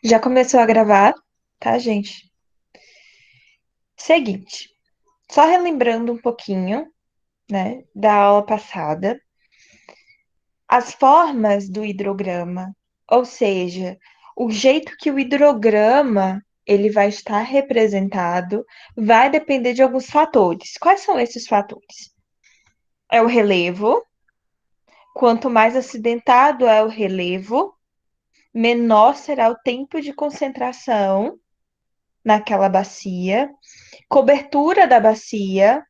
Já começou a gravar, tá, gente? Seguinte, só relembrando um pouquinho, né, da aula passada, as formas do hidrograma, ou seja, o jeito que o hidrograma ele vai estar representado vai depender de alguns fatores. Quais são esses fatores? É o relevo. Quanto mais acidentado é o relevo, menor será o tempo de concentração naquela bacia. Cobertura da bacia.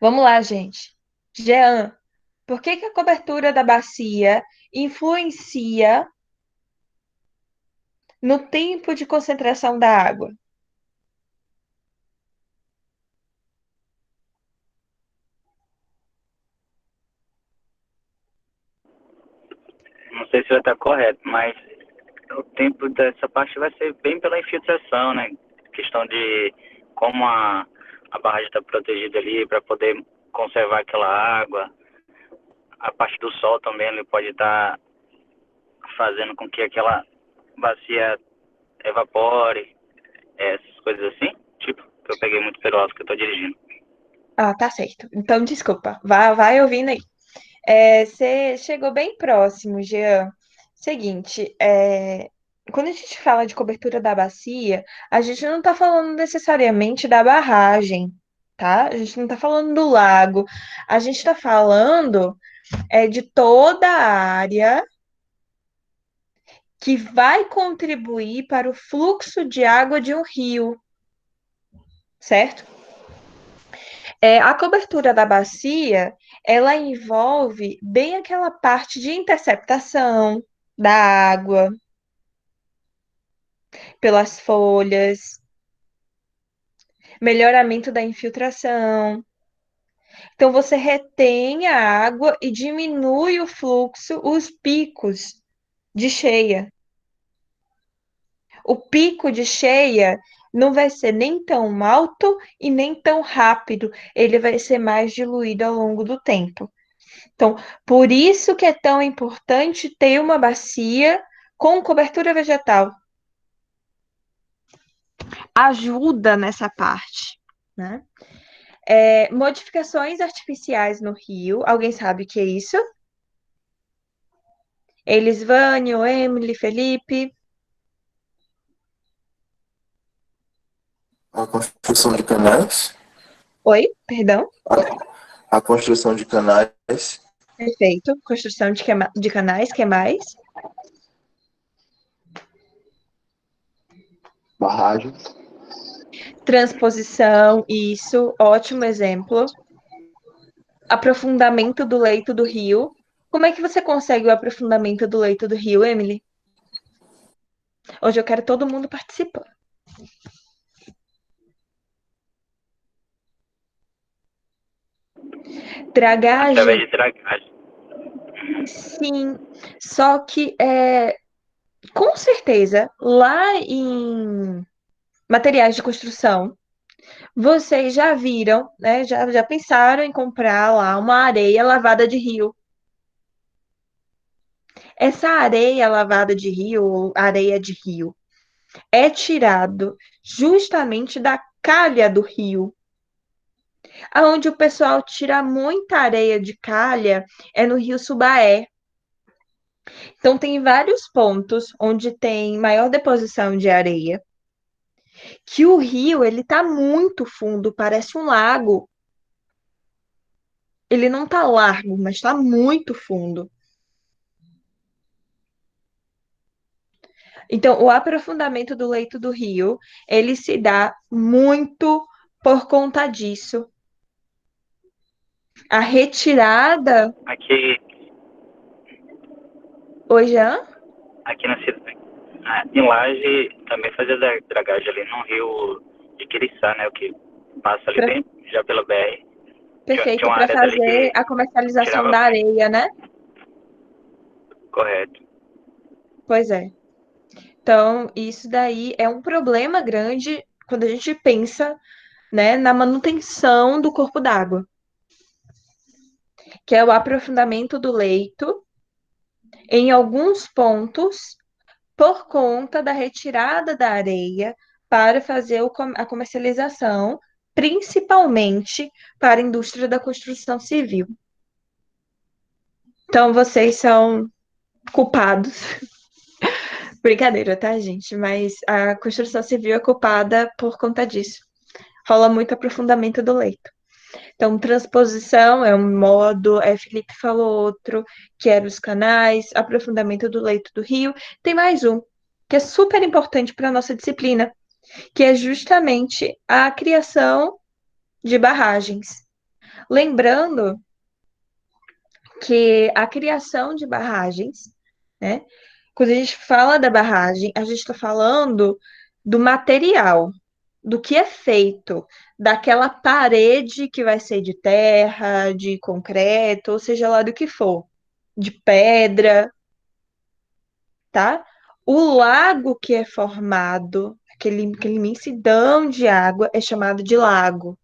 Vamos lá, gente. Jean, por que que a cobertura da bacia influencia no tempo de concentração da água? Não sei se vai estar correto, mas o tempo dessa parte vai ser bem pela infiltração, né? Questão de como a barragem está protegida ali para poder conservar aquela água. A parte do sol também ele pode estar fazendo com que aquela bacia evapore, essas coisas assim. Tipo, que eu peguei muito pelo alto que eu tô dirigindo. Ah, tá certo. Então, desculpa. Vai ouvindo aí. Você chegou bem próximo, Jean. Seguinte, quando a gente fala de cobertura da bacia, a gente não está falando necessariamente da barragem, tá? A gente não está falando do lago. A gente está falando de toda a área que vai contribuir para o fluxo de água de um rio, certo? A cobertura da bacia, ela envolve bem aquela parte de interceptação da água pelas folhas, melhoramento da infiltração. Então, você retém a água e diminui o fluxo, os picos de cheia. O pico de cheia não vai ser nem tão alto e nem tão rápido, ele vai ser mais diluído ao longo do tempo. Então, por isso que é tão importante ter uma bacia com cobertura vegetal. Ajuda nessa parte, né? Modificações artificiais no rio. Alguém sabe o que é isso? Elisvânio, Emily, Felipe. A construção de canais. Oi, perdão. A construção de canais. Perfeito. Construção de canais, que mais? Barragens. Transposição, isso, ótimo exemplo. Aprofundamento do leito do rio. Como é que você consegue o aprofundamento do leito do rio, Emily? Hoje eu quero todo mundo participando. Através Dragagem, de dragagem. sim. Só que, com certeza, lá em materiais de construção, vocês já viram, né? Já pensaram em comprar lá uma areia lavada de rio. Essa areia lavada de rio, ou areia de rio, é tirado justamente da calha do rio. Aonde o pessoal tira muita areia de calha é no Rio Subaé. Então tem vários pontos onde tem maior deposição de areia, que o rio ele tá muito fundo, parece um lago. Ele não tá largo, mas tá muito fundo. Então, o aprofundamento do leito do rio, ele se dá muito por conta disso. A retirada. Aqui, Oi, Jean? aqui na cidade, em Laje, também fazia dragagem ali no rio de Quiriçá, né? O que passa ali Pra- bem, já pela BR. Tinha Perfeito, uma para área dali fazer que a comercialização tirava da bem. areia, né? Correto. Pois é. Então, isso daí é um problema grande quando a gente pensa, né, na manutenção do corpo d'água, que é o aprofundamento do leito em alguns pontos por conta da retirada da areia para fazer a comercialização, principalmente para a indústria da construção civil. Então, vocês são culpados. Brincadeira, tá, gente? Mas a construção civil é culpada por conta disso. Rola muito aprofundamento do leito. Então, transposição é um modo, Felipe falou outro, que era os canais, aprofundamento do leito do rio. Tem mais um, que é super importante para a nossa disciplina, que é justamente a criação de barragens. Lembrando que a criação de barragens, né? Quando a gente fala da barragem, a gente está falando do material, do que é feito, daquela parede que vai ser de terra, de concreto, ou seja lá do que for, de pedra, tá? O lago que é formado, aquele imensidão de água, é chamado de lago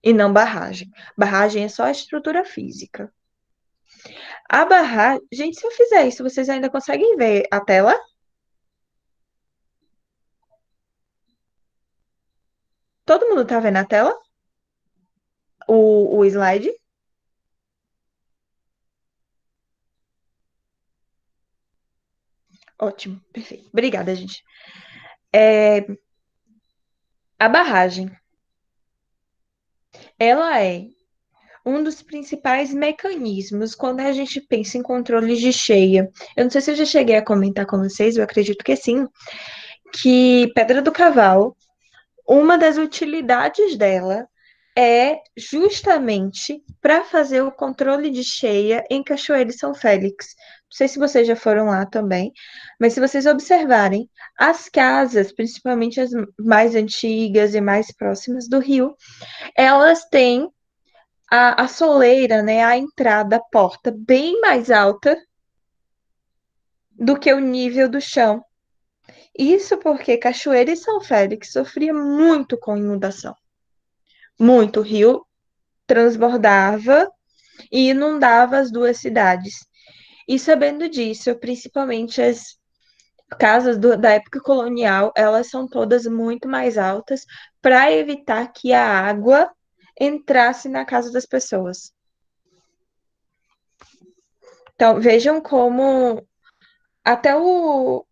e não barragem. Barragem é só a estrutura física. A barragem. Gente, se eu fizer isso, vocês ainda conseguem ver a tela? Todo mundo tá vendo a tela? O slide? Ótimo, perfeito. Obrigada, gente. A barragem, ela é um dos principais mecanismos quando a gente pensa em controles de cheia. Eu não sei se eu já cheguei a comentar com vocês, eu acredito que sim, que Pedra do Cavalo, uma das utilidades dela é justamente para fazer o controle de cheia em Cachoeira e São Félix. Não sei se vocês já foram lá também, mas se vocês observarem, as casas, principalmente as mais antigas e mais próximas do rio, elas têm a soleira, né, a entrada, a porta, bem mais alta do que o nível do chão. Isso porque Cachoeira e São Félix sofria muito com inundação. Muito. O rio transbordava e inundava as duas cidades. E sabendo disso, principalmente as casas da época colonial, elas são todas muito mais altas para evitar que a água entrasse na casa das pessoas. Então, vejam como até o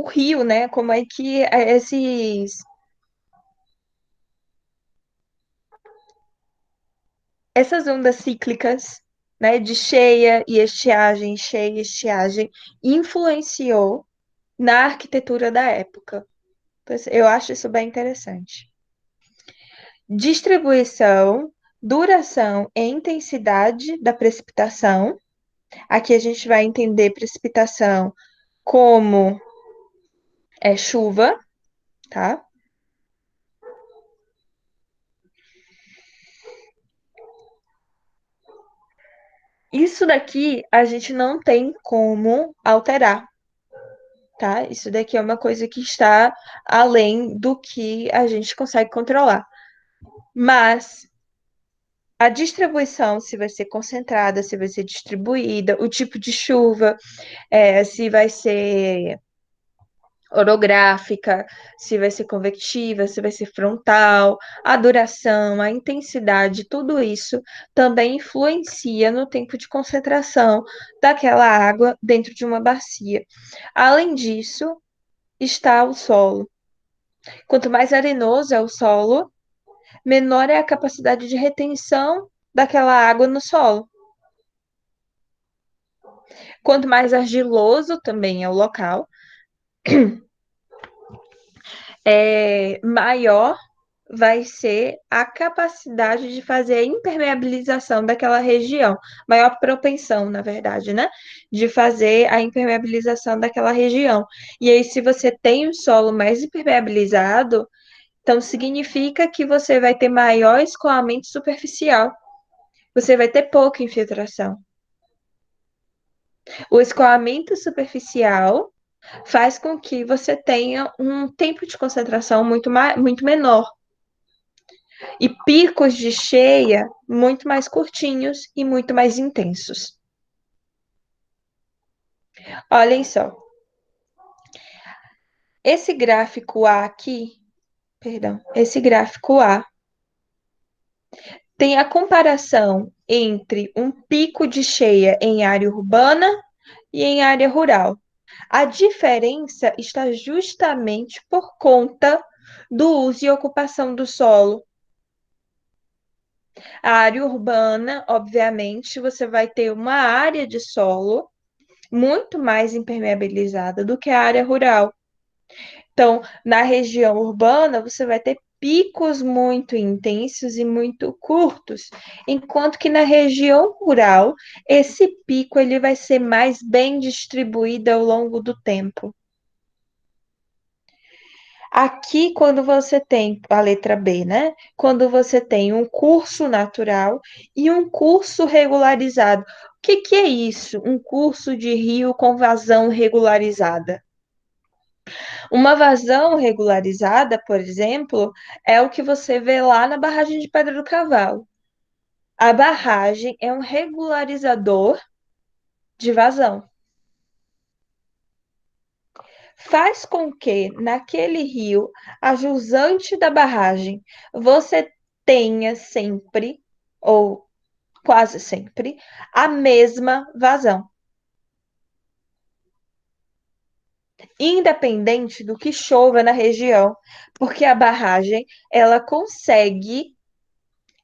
rio, né? Como é que essas ondas cíclicas, né, de cheia e estiagem, influenciou na arquitetura da época. Então, eu acho isso bem interessante. Distribuição, duração e intensidade da precipitação. Aqui a gente vai entender precipitação como chuva, tá? Isso daqui a gente não tem como alterar, tá? Isso daqui é uma coisa que está além do que a gente consegue controlar. Mas a distribuição, se vai ser concentrada, se vai ser distribuída, o tipo de chuva, se vai ser orográfica, se vai ser convectiva, se vai ser frontal, a duração, a intensidade, tudo isso também influencia no tempo de concentração daquela água dentro de uma bacia. Além disso, está o solo. Quanto mais arenoso é o solo, menor é a capacidade de retenção daquela água no solo. Quanto mais argiloso também é o local, maior vai ser a capacidade de fazer a impermeabilização daquela região, maior propensão, na verdade, né? De fazer a impermeabilização daquela região. E aí, se você tem um solo mais impermeabilizado, então significa que você vai ter maior escoamento superficial. Você vai ter pouca infiltração. O escoamento superficial faz com que você tenha um tempo de concentração muito menor. E picos de cheia muito mais curtinhos e muito mais intensos. Olhem só. Esse gráfico A aqui, perdão, esse gráfico A tem a comparação entre um pico de cheia em área urbana e em área rural. A diferença está justamente por conta do uso e ocupação do solo. A área urbana, obviamente, você vai ter uma área de solo muito mais impermeabilizada do que a área rural. Então, na região urbana, você vai ter picos muito intensos e muito curtos, enquanto que na região rural, esse pico ele vai ser mais bem distribuído ao longo do tempo. Aqui, quando você tem a letra B, né? Quando você tem um curso natural e um curso regularizado. O que é isso? Um curso de rio com vazão regularizada. Uma vazão regularizada, por exemplo, é o que você vê lá na barragem de Pedra do Cavalo. A barragem é um regularizador de vazão. Faz com que naquele rio, a jusante da barragem, você tenha sempre, ou quase sempre, a mesma vazão. Independente do que chova na região, porque a barragem ela consegue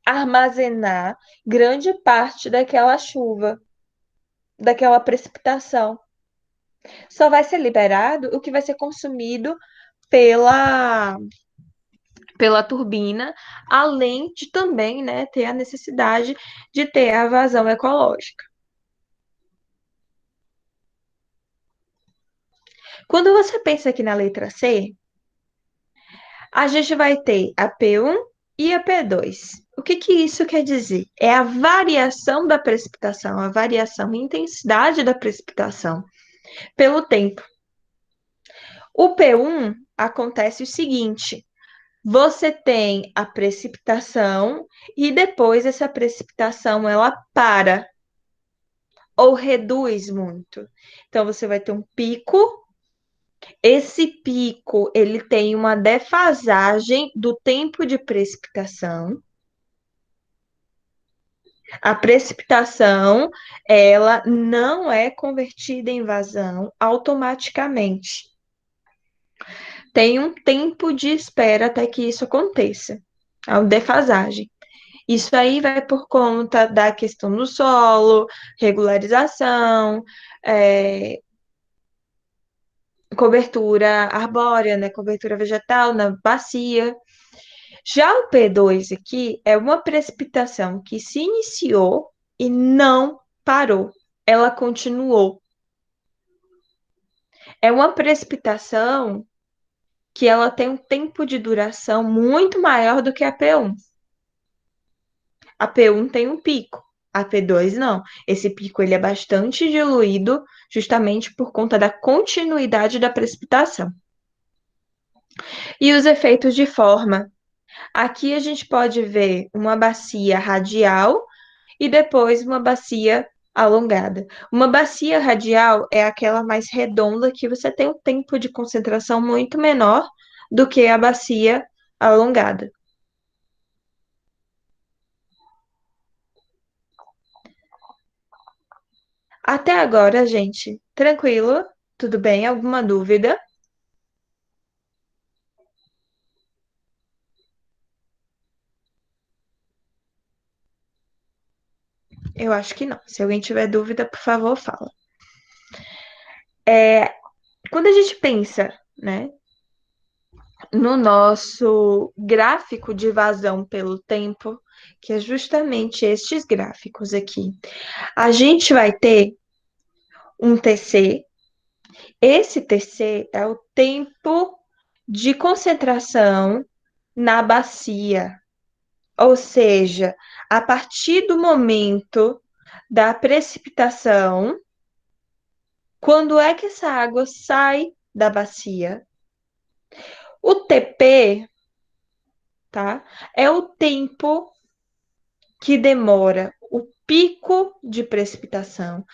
armazenar grande parte daquela chuva, daquela precipitação. Só vai ser liberado o que vai ser consumido pela turbina, além de também, né, ter a necessidade de ter a vazão ecológica. Quando você pensa aqui na letra C, a gente vai ter a P1 e a P2. O que isso quer dizer? É a variação da precipitação, a variação em intensidade da precipitação pelo tempo. O P1 acontece o seguinte: você tem a precipitação e depois essa precipitação ela para ou reduz muito. Então você vai ter um pico. Esse pico, ele tem uma defasagem do tempo de precipitação. A precipitação, ela não é convertida em vazão automaticamente. Tem um tempo de espera até que isso aconteça, a defasagem. Isso aí vai por conta da questão do solo, regularização, cobertura arbórea, né, cobertura vegetal na bacia. Já o P2 aqui é uma precipitação que se iniciou e não parou, ela continuou. É uma precipitação que ela tem um tempo de duração muito maior do que a P1. A P1 tem um pico, a P2 não. Esse pico ele é bastante diluído justamente por conta da continuidade da precipitação. E os efeitos de forma. Aqui a gente pode ver uma bacia radial e depois uma bacia alongada. Uma bacia radial é aquela mais redonda que você tem um tempo de concentração muito menor do que a bacia alongada. Até agora, gente, tranquilo? Tudo bem? Alguma dúvida? Eu acho que não. Se alguém tiver dúvida, por favor, fala. Quando a gente pensa, né, no nosso gráfico de vazão pelo tempo, que é justamente estes gráficos aqui, a gente vai ter um TC. Esse TC é o tempo de concentração na bacia, ou seja, a partir do momento da precipitação, quando é que essa água sai da bacia? O TP tá? É o tempo que demora o pico de precipitação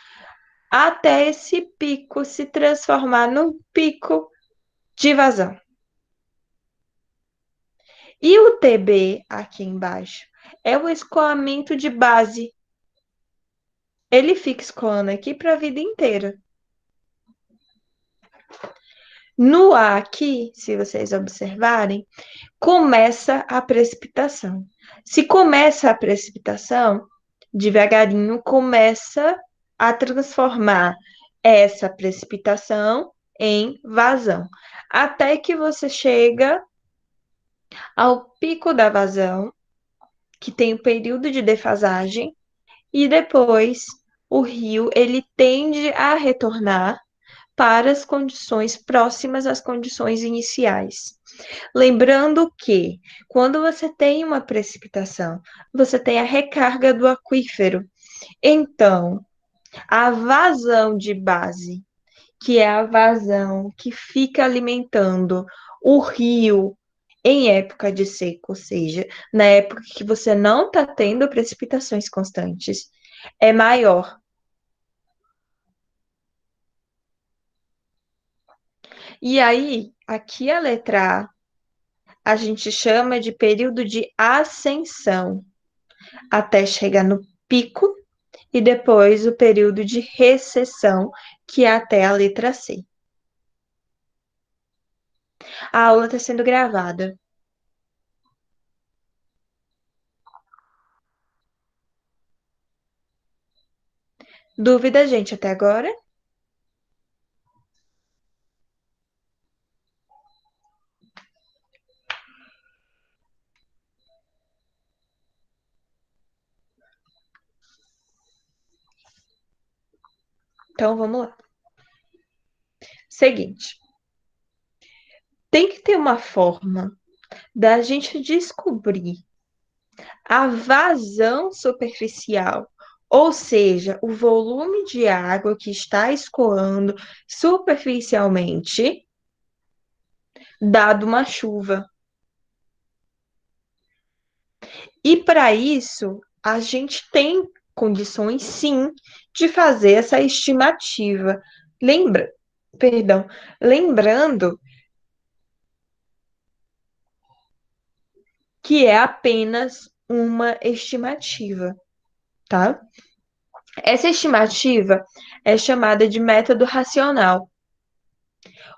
até esse pico se transformar num pico de vazão. E o TB aqui embaixo é o escoamento de base. Ele fica escoando aqui para a vida inteira. No A aqui, se vocês observarem, começa a precipitação. Se começa a precipitação, devagarinho começa a transformar essa precipitação em vazão, até que você chega ao pico da vazão, que tem o período de defasagem, e depois o rio ele tende a retornar para as condições próximas às condições iniciais. Lembrando que, quando você tem uma precipitação, você tem a recarga do aquífero. Então, a vazão de base, que é a vazão que fica alimentando o rio em época de seca, ou seja, na época que você não está tendo precipitações constantes, é maior. E aí, aqui a letra A gente chama de período de ascensão, até chegar no pico, e depois o período de recessão, que é até a letra C. A aula está sendo gravada. Dúvida, gente, até agora? Então vamos lá. Seguinte. Tem que ter uma forma da gente descobrir a vazão superficial, ou seja, o volume de água que está escoando superficialmente, dado uma chuva. E para isso, a gente tem condições, sim, de fazer essa estimativa. Lembra, perdão, lembrando que é apenas uma estimativa, tá? Essa estimativa é chamada de método racional.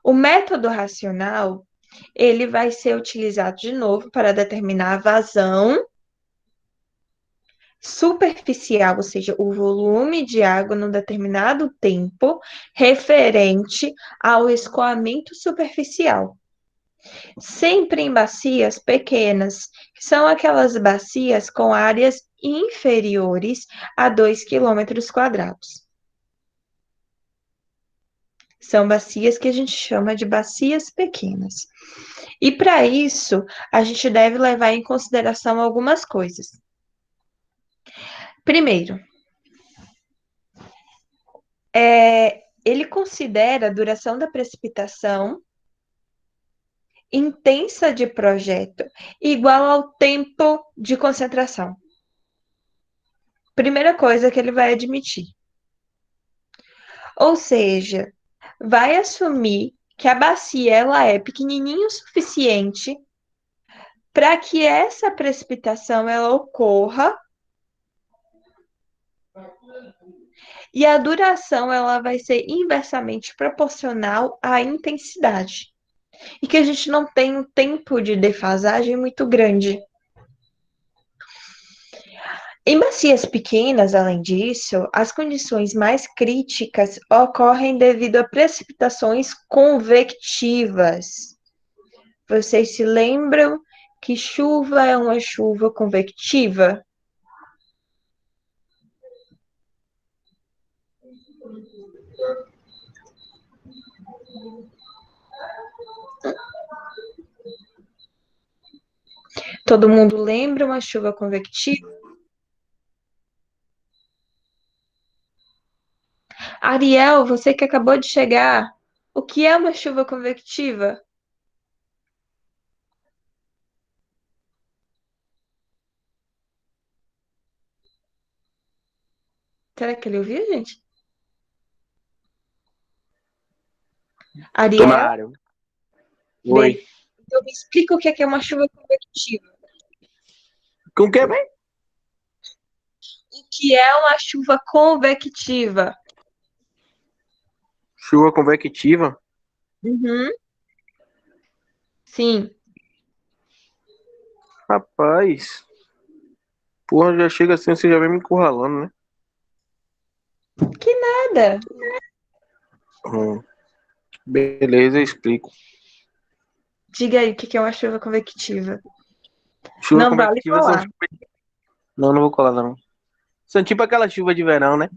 O método racional, ele vai ser utilizado de novo para determinar a vazão superficial, ou seja, o volume de água num determinado tempo referente ao escoamento superficial. Sempre em bacias pequenas, que são aquelas bacias com áreas inferiores a 2 quilômetros quadrados. São bacias que a gente chama de bacias pequenas. E para isso, a gente deve levar em consideração algumas coisas. Primeiro, ele considera a duração da precipitação intensa de projeto igual ao tempo de concentração. Primeira coisa que ele vai admitir. Ou seja, vai assumir que a bacia ela é pequenininha o suficiente para que essa precipitação ela ocorra e a duração ela vai ser inversamente proporcional à intensidade. E que a gente não tem um tempo de defasagem muito grande. Em bacias pequenas, além disso, as condições mais críticas ocorrem devido a precipitações convectivas. Vocês se lembram que chuva é uma chuva convectiva? Todo mundo lembra uma chuva convectiva? Ariel, você que acabou de chegar, o que é uma chuva convectiva? Será que ele ouviu, gente? Ariel? Mário. Beleza. Oi. Então me explica o que é uma chuva convectiva. Com o que, bem? O que é uma chuva convectiva? Chuva convectiva? Uhum. Sim. Rapaz. Porra, já chega assim, você já vem me encurralando, né? Que nada. Hum. Beleza, eu explico. Diga aí o que é uma chuva convectiva. Chuva Não vale convectiva são falar. chuvas. Não, não vou colar, não. São tipo aquela chuva de verão, né?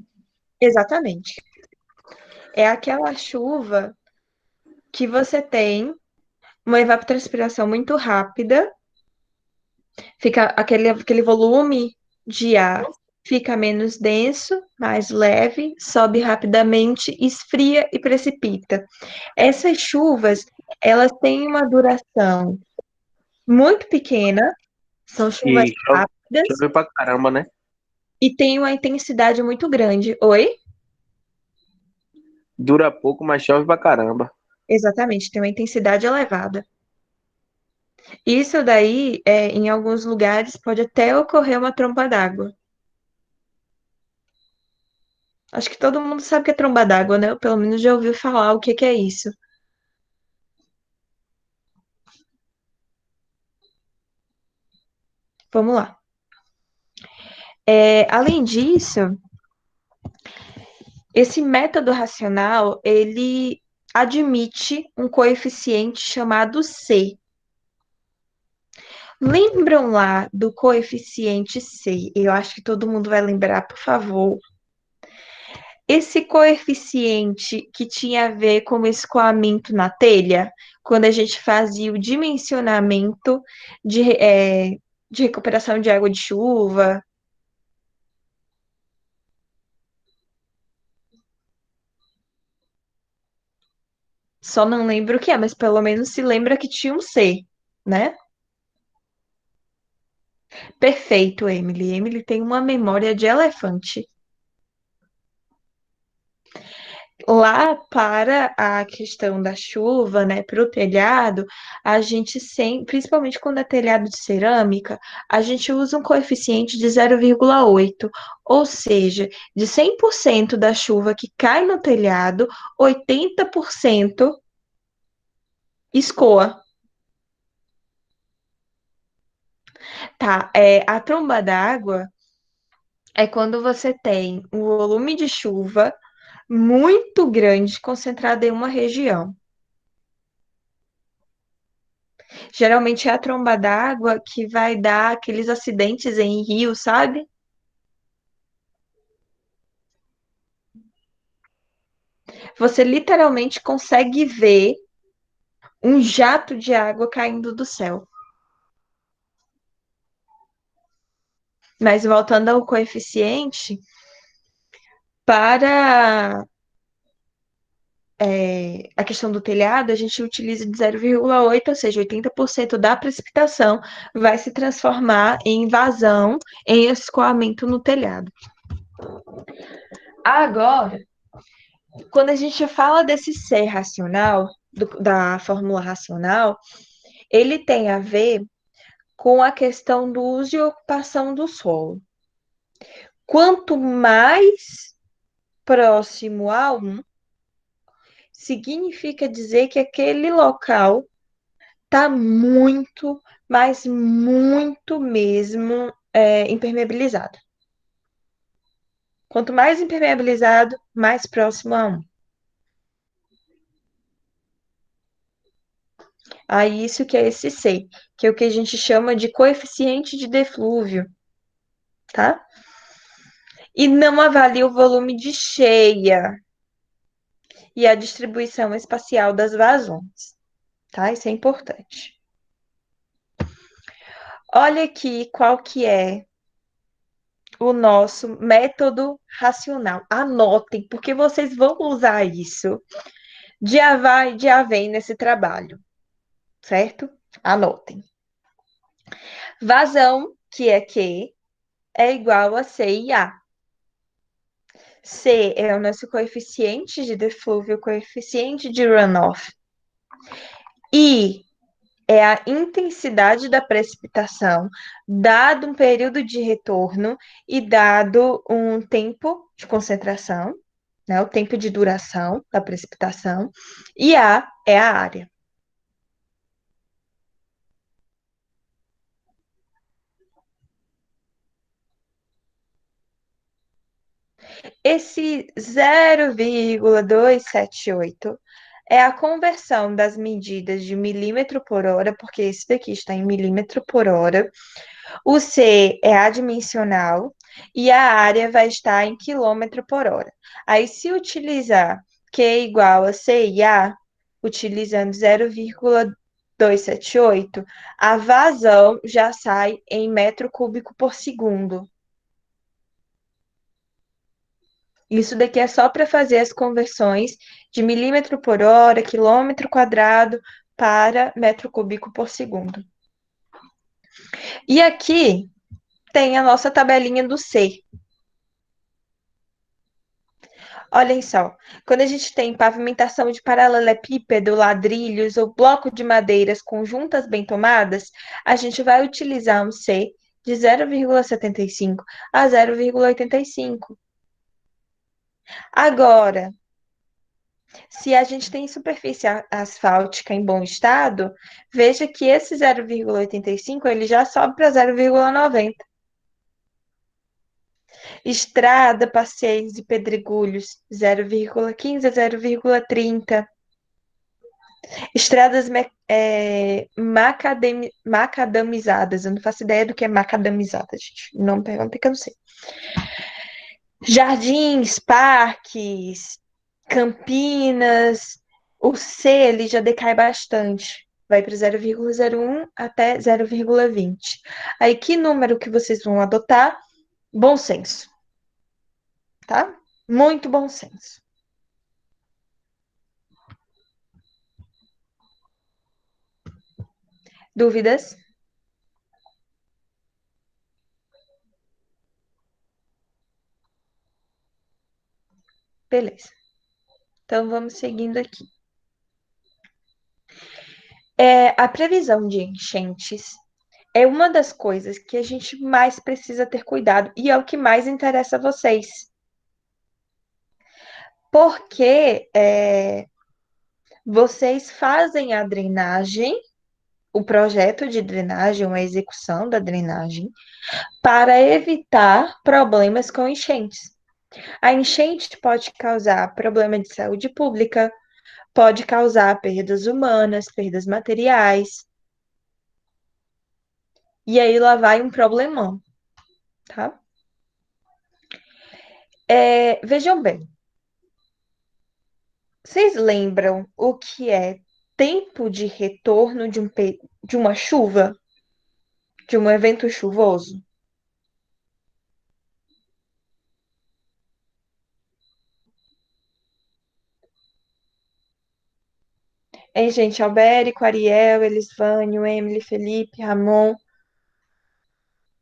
Exatamente. É aquela chuva que você tem uma evapotranspiração muito rápida, fica aquele volume de ar fica menos denso, mais leve, sobe rapidamente, esfria e precipita. Essas chuvas, elas têm uma duração muito pequena, são chuvas E rápidas chove pra caramba, né? e têm uma intensidade muito grande. Oi? Dura pouco, mas chove pra caramba. Exatamente, tem uma intensidade elevada. Isso daí, em alguns lugares, pode até ocorrer uma tromba d'água. Acho que todo mundo sabe o que é tromba d'água, né? Ou pelo menos já ouviu falar o que é isso. Vamos lá. Além disso, esse método racional, ele admite um coeficiente chamado C. Lembram lá do coeficiente C? Eu acho que todo mundo vai lembrar, por favor. Esse coeficiente que tinha a ver com o escoamento na telha, quando a gente fazia o dimensionamento de recuperação de água de chuva. Só não lembro o que é, mas pelo menos se lembra que tinha um C, né? Perfeito, Emily. Emily tem uma memória de elefante. Lá para a questão da chuva, né, para o telhado, a gente sempre, principalmente quando é telhado de cerâmica, a gente usa um coeficiente de 0,8, ou seja, de 100% da chuva que cai no telhado, 80% escoa. Tá, a tromba d'água é quando você tem um volume de chuva muito grande concentrado em uma região. Geralmente é a tromba d'água que vai dar aqueles acidentes em rio, sabe? Você literalmente consegue ver um jato de água caindo do céu. Mas voltando ao coeficiente, para a questão do telhado, a gente utiliza de 0,8, ou seja, 80% da precipitação vai se transformar em vazão, em escoamento no telhado. Agora, quando a gente fala desse ser racional, da fórmula racional, ele tem a ver com a questão do uso e ocupação do solo. Quanto mais próximo a um, significa dizer que aquele local está muito, mas muito mesmo impermeabilizado. Quanto mais impermeabilizado, mais próximo a um. Aí isso que é esse C, que é o que a gente chama de coeficiente de deflúvio, tá? E não avalia o volume de cheia e a distribuição espacial das vazões, tá? Isso é importante. Olha aqui qual que é o nosso método racional. Anotem, porque vocês vão usar isso de A vai e de A vem nesse trabalho, certo? Anotem. Vazão, que é Q, é igual a C e A. C é o nosso coeficiente de deflúvio, coeficiente de runoff. I é a intensidade da precipitação, dado um período de retorno e dado um tempo de concentração, né, o tempo de duração da precipitação. E A é a área. Esse 0,278 é a conversão das medidas de milímetro por hora, porque esse daqui está em milímetro por hora. O C é adimensional e a área vai estar em quilômetro por hora. Aí, se utilizar Q igual a C e A, utilizando 0,278, a vazão já sai em metro cúbico por segundo. Isso daqui é só para fazer as conversões de milímetro por hora, quilômetro quadrado para metro cúbico por segundo. E aqui tem a nossa tabelinha do C. Olhem só, quando a gente tem pavimentação de paralelepípedo, ladrilhos ou bloco de madeiras com juntas bem tomadas, a gente vai utilizar um C de 0,75 a 0,85. Agora, se a gente tem superfície asfáltica em bom estado, veja que esse 0,85 ele já sobe para 0,90. Estrada, passeios e pedregulhos, 0,15 a 0,30. Estradas macadamizadas. Eu não faço ideia do que é macadamizada, gente. Não me pergunta que eu não sei. Jardins, parques, campinas. O C ele já decai bastante. Vai para 0,01 até 0,20. Aí, que número que vocês vão adotar? Bom senso. Tá? Muito bom senso. Dúvidas? Beleza. Então, vamos seguindo aqui. A previsão de enchentes é uma das coisas que a gente mais precisa ter cuidado e é o que mais interessa a vocês. Porque vocês fazem a drenagem, o projeto de drenagem, a execução da drenagem, para evitar problemas com enchentes. A enchente pode causar problema de saúde pública, pode causar perdas humanas, perdas materiais. E aí lá vai um problemão, tá? Vejam bem, vocês lembram o que é tempo de retorno de uma chuva? De um evento chuvoso? Hein, gente? Albérico, Ariel, Elisvânio, Emily, Felipe, Ramon.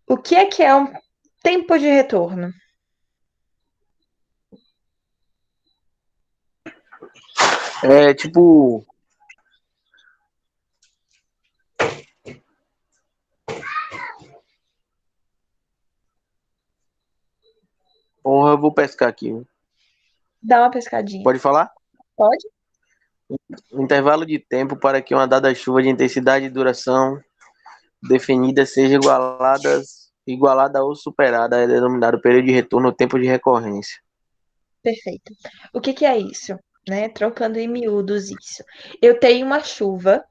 O que é um tempo de retorno? É tipo. Porra, eu vou pescar aqui. Dá uma pescadinha. Pode falar? Pode? Intervalo de tempo para que uma dada chuva de intensidade e duração definida seja igualada ou superada é denominado período de retorno ou tempo de recorrência. Perfeito. O que é isso? Né? Trocando em miúdos isso. Eu tenho uma chuva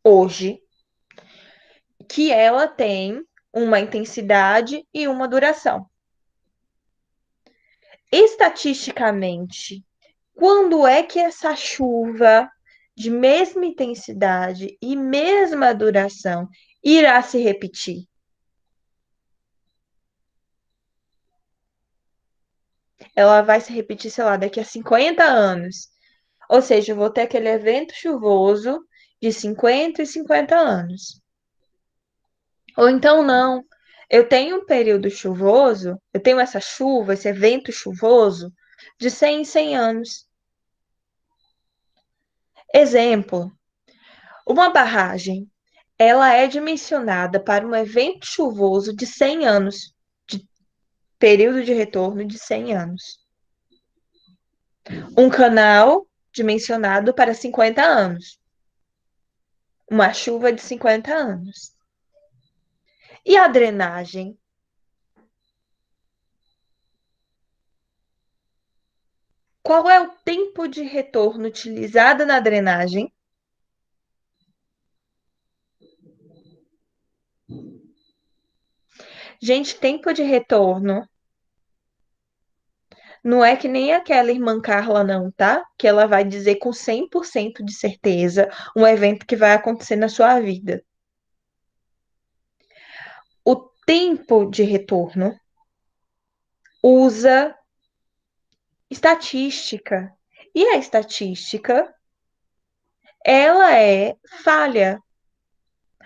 hoje que ela tem uma intensidade e uma duração. Estatisticamente, quando é que essa chuva de mesma intensidade e mesma duração irá se repetir? Ela vai se repetir, sei lá, daqui a 50 anos. Ou seja, eu vou ter aquele evento chuvoso de 50 e 50 anos. Ou então não, Eu tenho um período chuvoso, eu tenho essa chuva, esse evento chuvoso, de 100 em 100 anos. Exemplo, uma barragem, ela é dimensionada para um evento chuvoso de 100 anos, de período de retorno de 100 anos. Um canal dimensionado para 50 anos. Uma chuva de 50 anos. E a drenagem? Qual é o tempo de retorno utilizado na drenagem? Gente, tempo de retorno não é que nem aquela irmã Carla, não, tá? Que ela vai dizer com 100% de certeza um evento que vai acontecer na sua vida. O tempo de retorno usa estatística. E a estatística, ela é falha.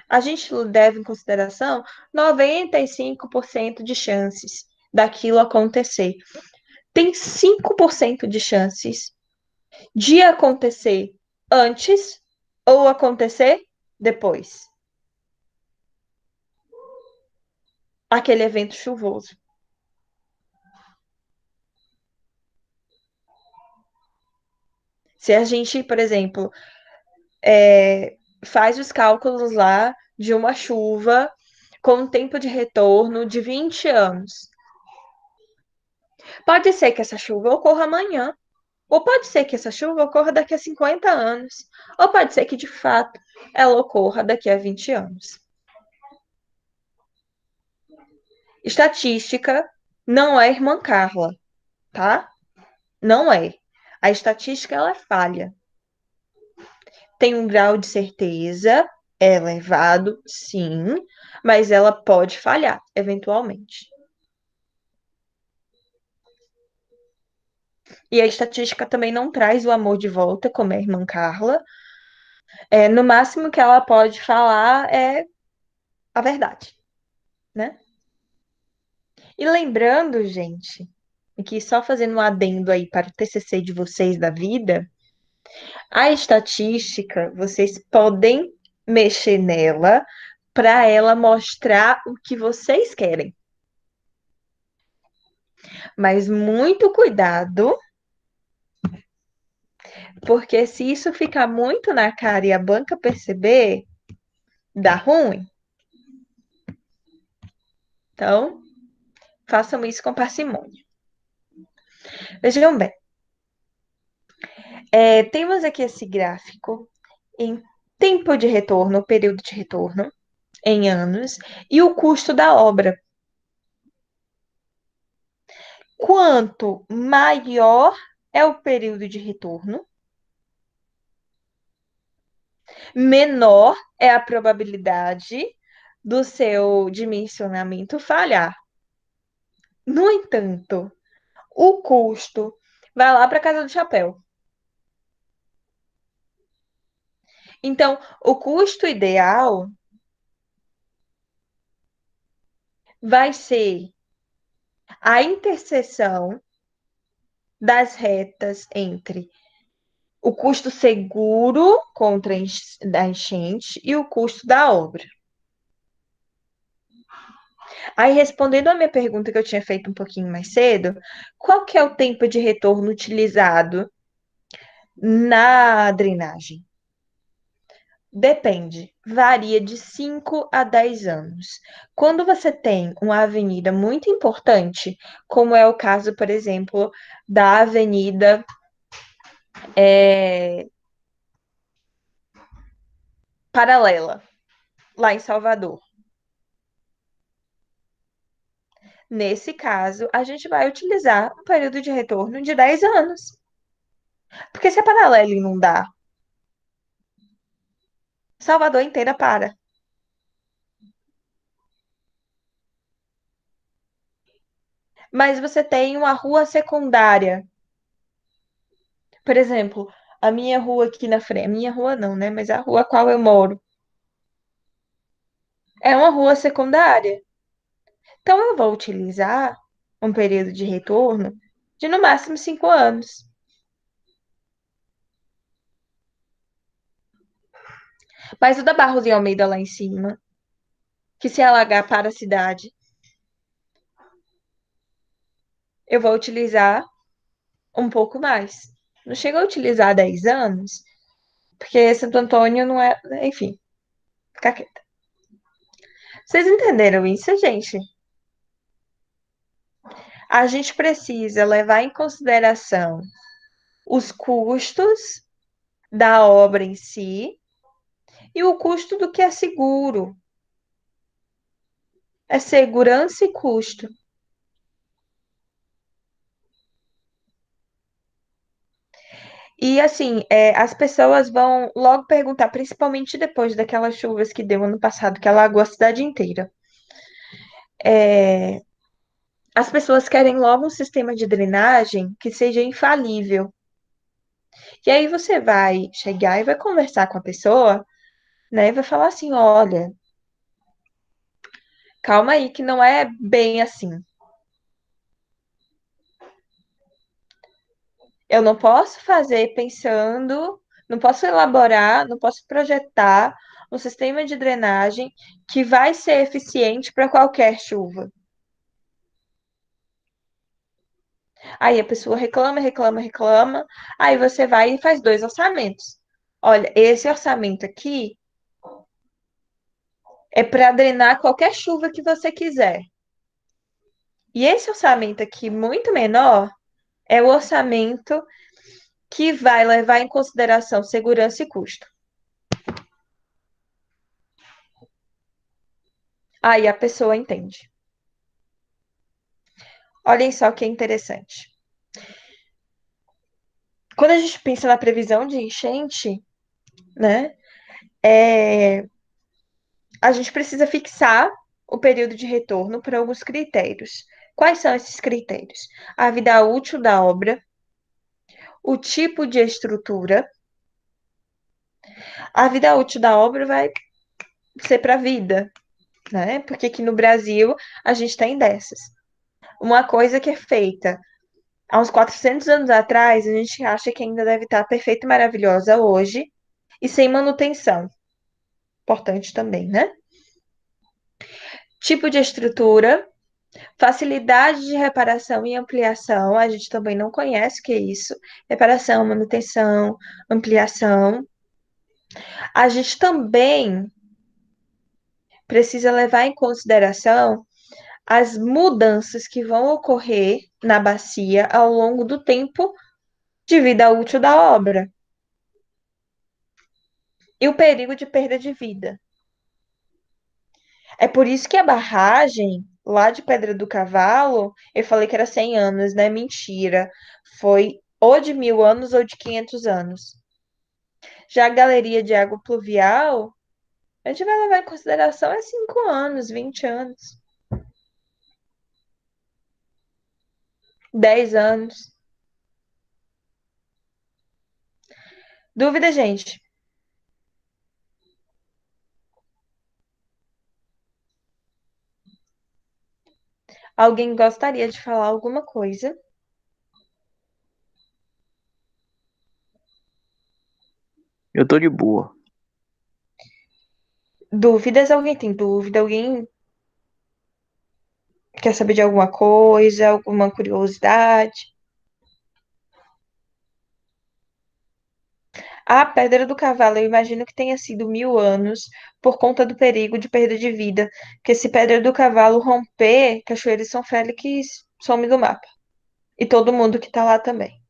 A gente leva em consideração 95% de chances daquilo acontecer. Tem 5% de chances de acontecer antes ou acontecer depois. Aquele evento chuvoso. Se a gente, por exemplo, faz os cálculos lá de uma chuva com um tempo de retorno de 20 anos. Pode ser que essa chuva ocorra amanhã, ou pode ser que essa chuva ocorra daqui a 50 anos, ou pode ser que de fato ela ocorra daqui a 20 anos. Estatística não é irmã Carla, tá? Não é. A estatística ela é falha. Tem um grau de certeza elevado, sim, mas ela pode falhar, eventualmente. E a estatística também não traz o amor de volta, como é a irmã Carla. No máximo que ela pode falar é a verdade, né? E lembrando, gente, que só fazendo um adendo aí para o TCC de vocês da vida, a estatística, vocês podem mexer nela para ela mostrar o que vocês querem. Mas muito cuidado, porque se isso ficar muito na cara e a banca perceber, dá ruim. Então, façam isso com parcimônia. Vejam bem, temos aqui esse gráfico em tempo de retorno, período de retorno, em anos, e o custo da obra. Quanto maior é o período de retorno, menor é a probabilidade do seu dimensionamento falhar. No entanto, o custo vai lá para a casa do chapéu. Então, o custo ideal vai ser a interseção das retas entre o custo seguro contra a enchente e o custo da obra. Aí, respondendo a minha pergunta que eu tinha feito um pouquinho mais cedo, qual que é o tempo de retorno utilizado na drenagem? Depende, varia de 5 a 10 anos. Quando você tem uma avenida muito importante, como é o caso, por exemplo, da Avenida Paralela, lá em Salvador. Nesse caso, a gente vai utilizar um período de retorno de 10 anos. Porque se a paralela inundar, Salvador inteira para. Mas você tem uma rua secundária. Por exemplo, a minha rua aqui na frente. A minha rua não, né? Mas a rua a qual eu moro. É uma rua secundária. Então, eu vou utilizar um período de retorno de no máximo 5 anos. Mas o da Barros e Almeida lá em cima, que se alagar para a cidade, eu vou utilizar um pouco mais. Não chega a utilizar 10 anos, porque Santo Antônio não é. Enfim, fica quieta. Vocês entenderam isso, gente? A gente precisa levar em consideração os custos da obra em si e o custo do que é seguro. É segurança e custo. E assim, as pessoas vão logo perguntar, principalmente depois daquelas chuvas que deu ano passado, que alagou a cidade inteira. É, as pessoas querem logo um sistema de drenagem que seja infalível. E aí você vai chegar e vai conversar com a pessoa, né? E vai falar assim: olha, calma aí, que não é bem assim. Eu não posso fazer pensando, não posso elaborar, não posso projetar um sistema de drenagem que vai ser eficiente para qualquer chuva. Aí a pessoa reclama, reclama, reclama, aí você vai e faz dois orçamentos. Olha, esse orçamento aqui é para drenar qualquer chuva que você quiser. E esse orçamento aqui, muito menor, é o orçamento que vai levar em consideração segurança e custo. Aí a pessoa entende. Olhem só que interessante. Quando a gente pensa na previsão de enchente, né, a gente precisa fixar o período de retorno por alguns critérios. Quais são esses critérios? A vida útil da obra, o tipo de estrutura. A vida útil da obra vai ser para a vida, né? Porque aqui no Brasil a gente tem dessas. Uma coisa que é feita há uns 400 anos atrás, a gente acha que ainda deve estar perfeita e maravilhosa hoje e sem manutenção. Importante também, né? Tipo de estrutura, facilidade de reparação e ampliação, a gente também não conhece o que é isso. Reparação, manutenção, ampliação. A gente também precisa levar em consideração as mudanças que vão ocorrer na bacia ao longo do tempo de vida útil da obra e o perigo de perda de vida. É por isso que a barragem lá de Pedra do Cavalo, eu falei que era 100 anos, né? Mentira. Foi ou de 1000 anos ou de 500 anos. Já a galeria de água pluvial, a gente vai levar em consideração 5 anos, 20 anos, 10 anos. Dúvida, gente? Alguém gostaria de falar alguma coisa? Eu tô de boa. Dúvidas? Alguém tem dúvida? Alguém quer saber de alguma coisa? Alguma curiosidade? A Pedra do Cavalo, eu imagino que tenha sido 1000 anos por conta do perigo de perda de vida. Porque se Pedra do Cavalo romper, Cachoeira de São Félix some do mapa. E todo mundo que tá lá também.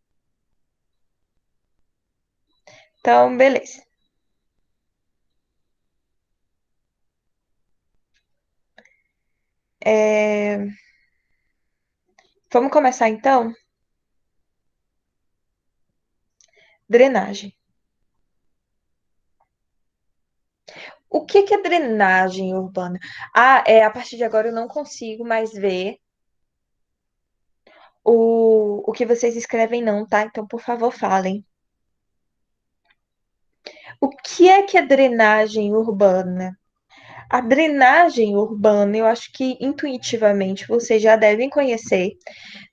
Então, beleza. É, vamos começar então? Drenagem. O que que é drenagem urbana? Ah, a partir de agora eu não consigo mais ver o que vocês escrevem, não, tá? Então, por favor, falem. O que é drenagem urbana? A drenagem urbana, eu acho que intuitivamente vocês já devem conhecer,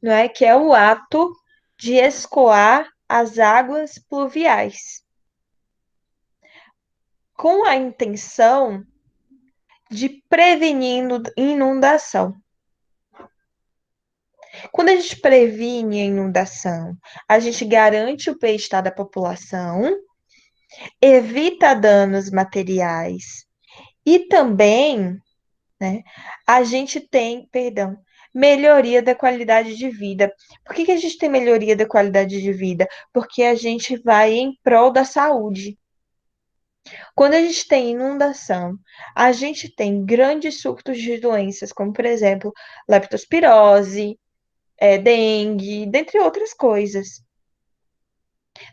não é? Que é o ato de escoar as águas pluviais, com a intenção de prevenir inundação. Quando a gente previne a inundação, a gente garante o bem-estar da população, evita danos materiais e também, né, a gente tem, perdão, melhoria da qualidade de vida. Por que que a gente tem melhoria da qualidade de vida? Porque a gente vai em prol da saúde. Quando a gente tem inundação, a gente tem grandes surtos de doenças, como, por exemplo, leptospirose, dengue, dentre outras coisas.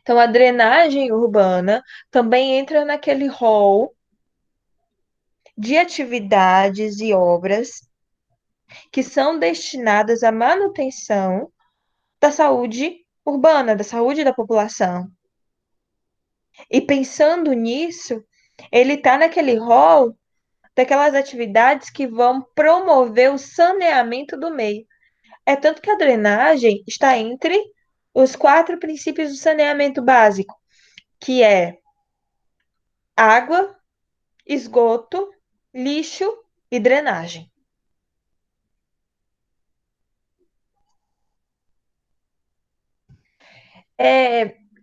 Então, a drenagem urbana também entra naquele rol de atividades e obras que são destinadas à manutenção da saúde urbana, da saúde da população. E pensando nisso, ele está naquele rol daquelas atividades que vão promover o saneamento do meio. É tanto que a drenagem está entre os 4 princípios do saneamento básico, que é água, esgoto, lixo e drenagem.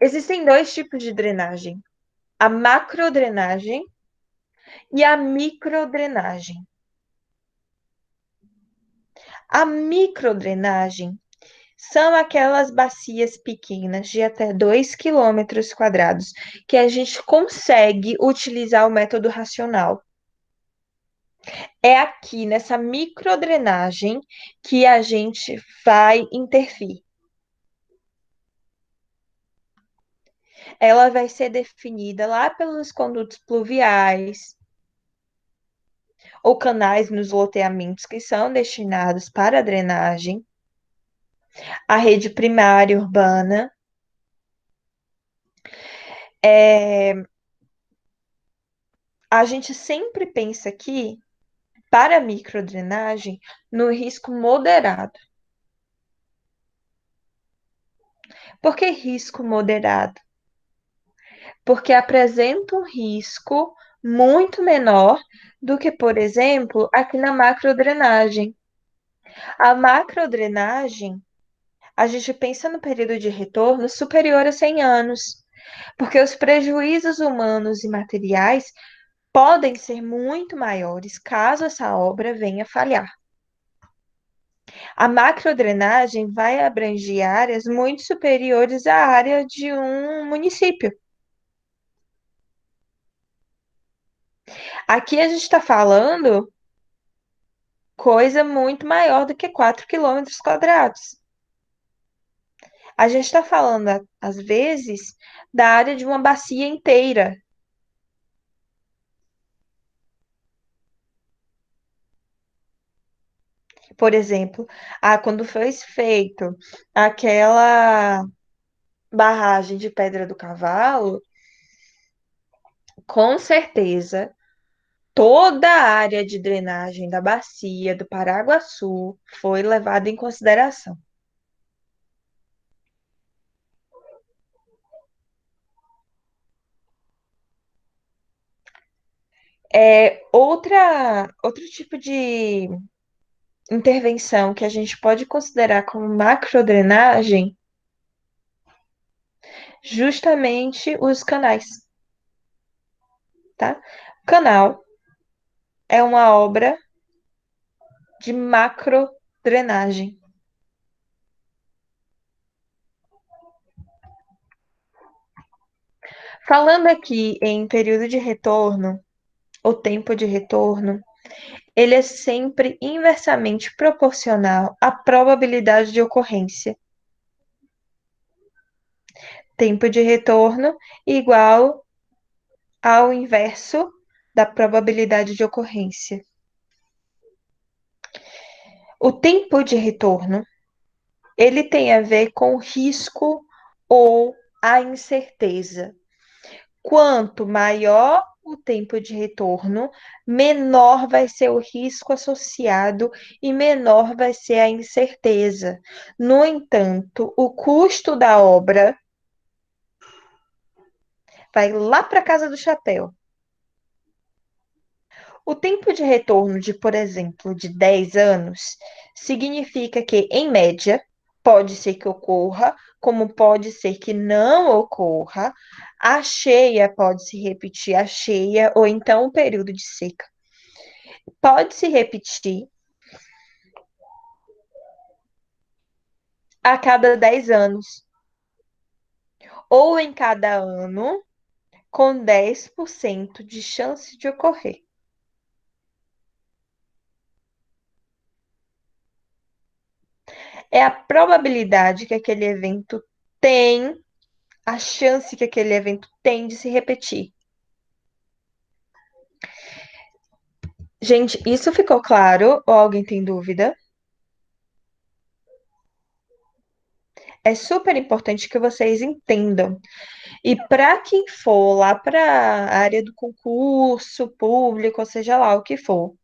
Existem 2 tipos de drenagem: a macrodrenagem e a microdrenagem. A microdrenagem são aquelas bacias pequenas de até 2 quilômetros quadrados que a gente consegue utilizar o método racional. É aqui nessa microdrenagem que a gente vai intervir. Ela vai ser definida lá pelos condutos pluviais ou canais nos loteamentos que são destinados para a drenagem, a rede primária urbana. A gente sempre pensa aqui, para a microdrenagem, no risco moderado. Por que risco moderado? Porque apresenta um risco muito menor do que, por exemplo, aqui na macrodrenagem. A macrodrenagem, a gente pensa no período de retorno superior a 100 anos, porque os prejuízos humanos e materiais podem ser muito maiores caso essa obra venha a falhar. A macrodrenagem vai abranger áreas muito superiores à área de um município. Aqui a gente está falando coisa muito maior do que 4 quilômetros quadrados. A gente está falando, às vezes, da área de uma bacia inteira. Por exemplo, quando foi feito aquela barragem de Pedra do Cavalo, com certeza toda a área de drenagem da bacia do Paraguaçu foi levada em consideração. Outro tipo de intervenção que a gente pode considerar como macrodrenagem, justamente os canais, tá? Canal é uma obra de macrodrenagem. Falando aqui em período de retorno, o tempo de retorno, ele é sempre inversamente proporcional à probabilidade de ocorrência. Tempo de retorno igual ao inverso da probabilidade de ocorrência. O tempo de retorno, ele tem a ver com o risco ou a incerteza. Quanto maior o tempo de retorno, menor vai ser o risco associado e menor vai ser a incerteza. No entanto, o custo da obra vai lá para a casa do chapéu. O tempo de retorno de, por exemplo, de 10 anos significa que, em média, pode ser que ocorra, como pode ser que não ocorra. A cheia pode se repetir, a cheia, ou então o período de seca. Pode se repetir a cada 10 anos, ou em cada ano, com 10% de chance de ocorrer. É a probabilidade que aquele evento tem, a chance que aquele evento tem de se repetir. Gente, isso ficou claro? Ou alguém tem dúvida? É super importante que vocês entendam. E para quem for lá para a área do concurso público, ou seja lá o que for,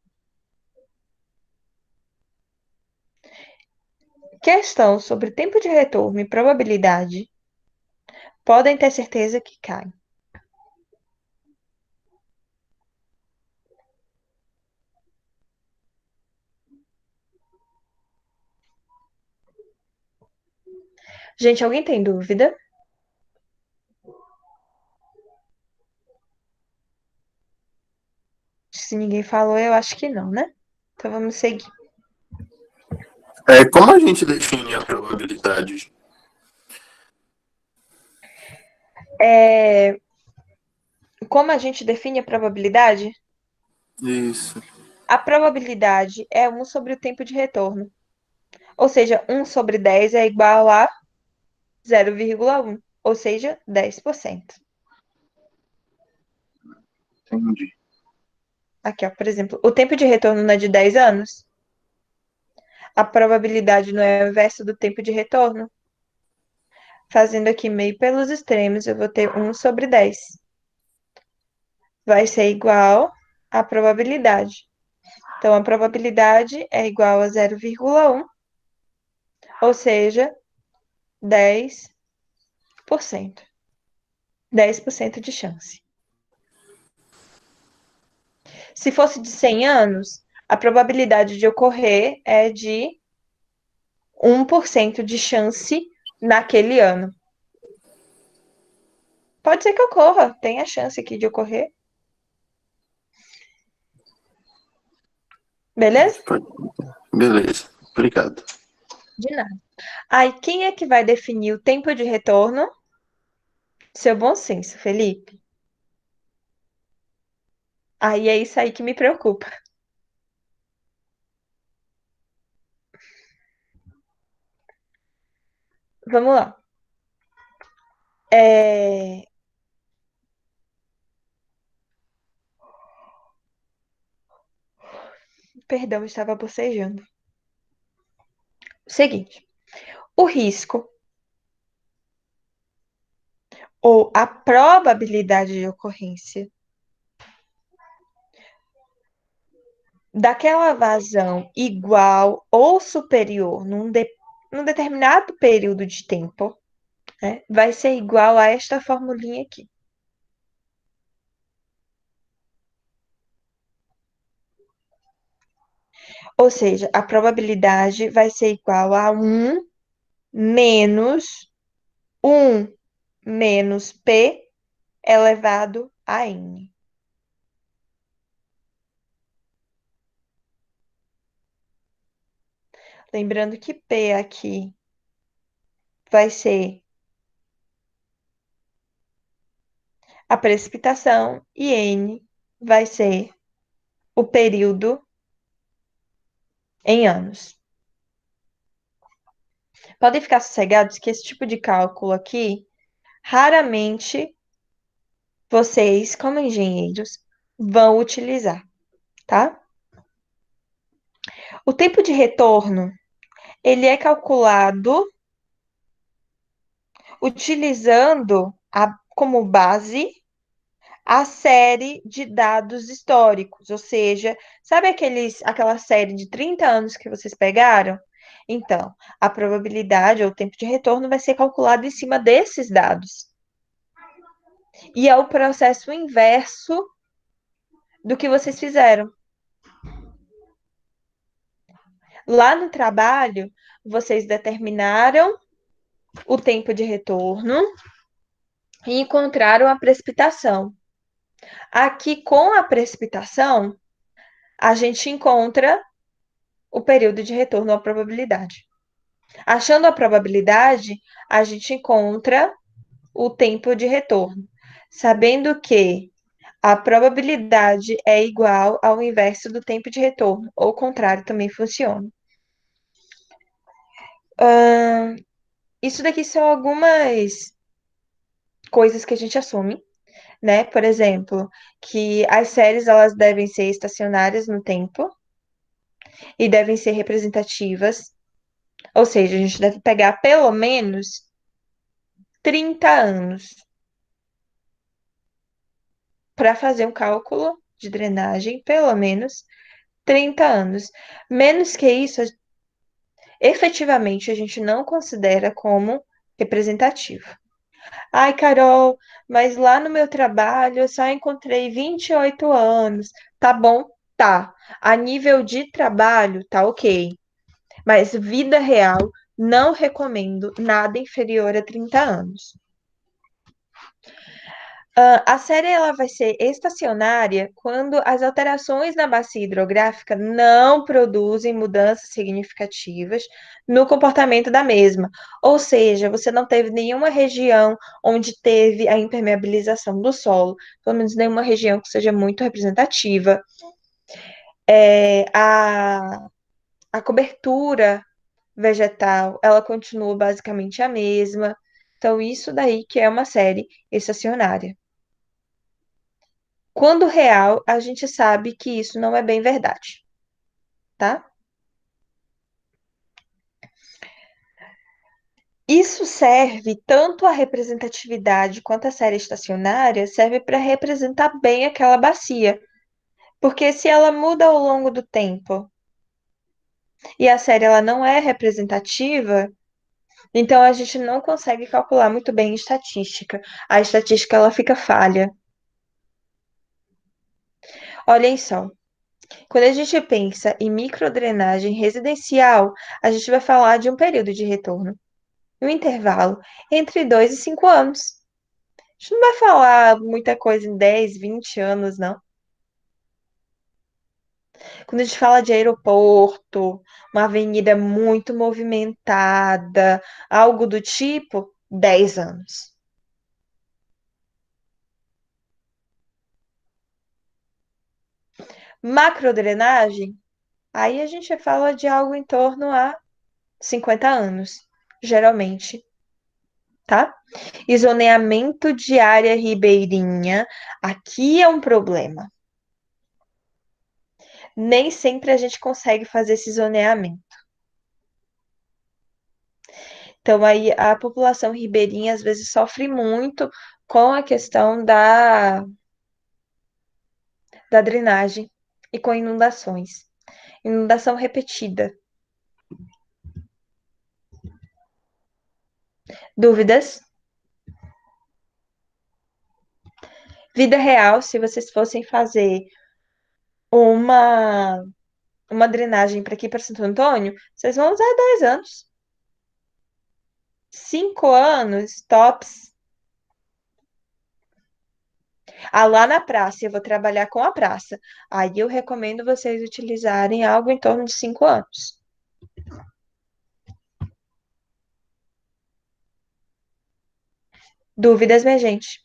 questão sobre tempo de retorno e probabilidade, podem ter certeza que cai. Gente, alguém tem dúvida? Se ninguém falou, eu acho que não, né? Então vamos seguir. Como a gente define a probabilidade? Como a gente define a probabilidade? Isso. A probabilidade é 1 sobre o tempo de retorno. Ou seja, 1 sobre 10 é igual a 0,1, ou seja, 10%. Entendi. Aqui, ó, por exemplo, o tempo de retorno não é de 10 anos? A probabilidade não é o inverso do tempo de retorno? Fazendo aqui meio pelos extremos, eu vou ter 1 sobre 10. Vai ser igual à probabilidade. Então, a probabilidade é igual a 0,1, ou seja, 10%. 10% de chance. Se fosse de 100 anos, a probabilidade de ocorrer é de 1% de chance naquele ano. Pode ser que ocorra, tem a chance aqui de ocorrer. Beleza? Beleza, obrigado. De nada. Aí, quem é que vai definir o tempo de retorno? Seu bom senso, Felipe. Aí é isso aí que me preocupa. Vamos lá. Perdão, estava bocejando. Seguinte, o risco ou a probabilidade de ocorrência daquela vazão igual ou superior num determinado período de tempo, né, vai ser igual a esta formulinha aqui. Ou seja, a probabilidade vai ser igual a 1 menos 1 menos P elevado a N. Lembrando que P aqui vai ser a precipitação e N vai ser o período em anos. Podem ficar sossegados que esse tipo de cálculo aqui, raramente vocês, como engenheiros, vão utilizar, tá? O tempo de retorno, ele é calculado utilizando como base a série de dados históricos, ou seja, sabe aquela série de 30 anos que vocês pegaram? Então, a probabilidade ou o tempo de retorno vai ser calculado em cima desses dados. E é o processo inverso do que vocês fizeram. Lá no trabalho, vocês determinaram o tempo de retorno e encontraram a precipitação. Aqui, com a precipitação, a gente encontra o período de retorno, a probabilidade. Achando a probabilidade, a gente encontra o tempo de retorno, sabendo que a probabilidade é igual ao inverso do tempo de retorno, ou o contrário também funciona. Isso daqui são algumas coisas que a gente assume, né? Por exemplo, que as séries elas devem ser estacionárias no tempo e devem ser representativas, ou seja, a gente deve pegar pelo menos 30 anos para fazer um cálculo de drenagem, pelo menos 30 anos. Menos que isso, efetivamente, a gente não considera como representativo. Ai, Carol, mas lá no meu trabalho eu só encontrei 28 anos. Tá bom? Tá. A nível de trabalho, tá ok. Mas vida real, não recomendo nada inferior a 30 anos. A série ela vai ser estacionária quando as alterações na bacia hidrográfica não produzem mudanças significativas no comportamento da mesma. Ou seja, você não teve nenhuma região onde teve a impermeabilização do solo, pelo menos nenhuma região que seja muito representativa. A cobertura vegetal, ela continua basicamente a mesma. Então, isso daí que é uma série estacionária. Quando real, a gente sabe que isso não é bem verdade, tá? Isso serve tanto a representatividade quanto a série estacionária, serve para representar bem aquela bacia. Porque se ela muda ao longo do tempo e a série ela não é representativa, então a gente não consegue calcular muito bem estatística. A estatística ela fica falha. Olhem só, quando a gente pensa em microdrenagem residencial, a gente vai falar de um período de retorno, um intervalo entre 2 e 5 anos. A gente não vai falar muita coisa em 10, 20 anos, não. Quando a gente fala de aeroporto, uma avenida muito movimentada, algo do tipo, 10 anos. Macrodrenagem, aí a gente fala de algo em torno a 50 anos, geralmente, tá? E zoneamento de área ribeirinha, aqui é um problema. Nem sempre a gente consegue fazer esse zoneamento. Então, aí a população ribeirinha às vezes sofre muito com a questão da drenagem e com inundações. Inundação repetida. Dúvidas? Vida real, se vocês fossem fazer uma, uma drenagem para aqui para Santo Antônio, vocês vão usar 10 anos. 5 anos, tops. Ah, lá na praça, eu vou trabalhar com a praça. Aí eu recomendo vocês utilizarem algo em torno de 5 anos. Dúvidas, minha gente?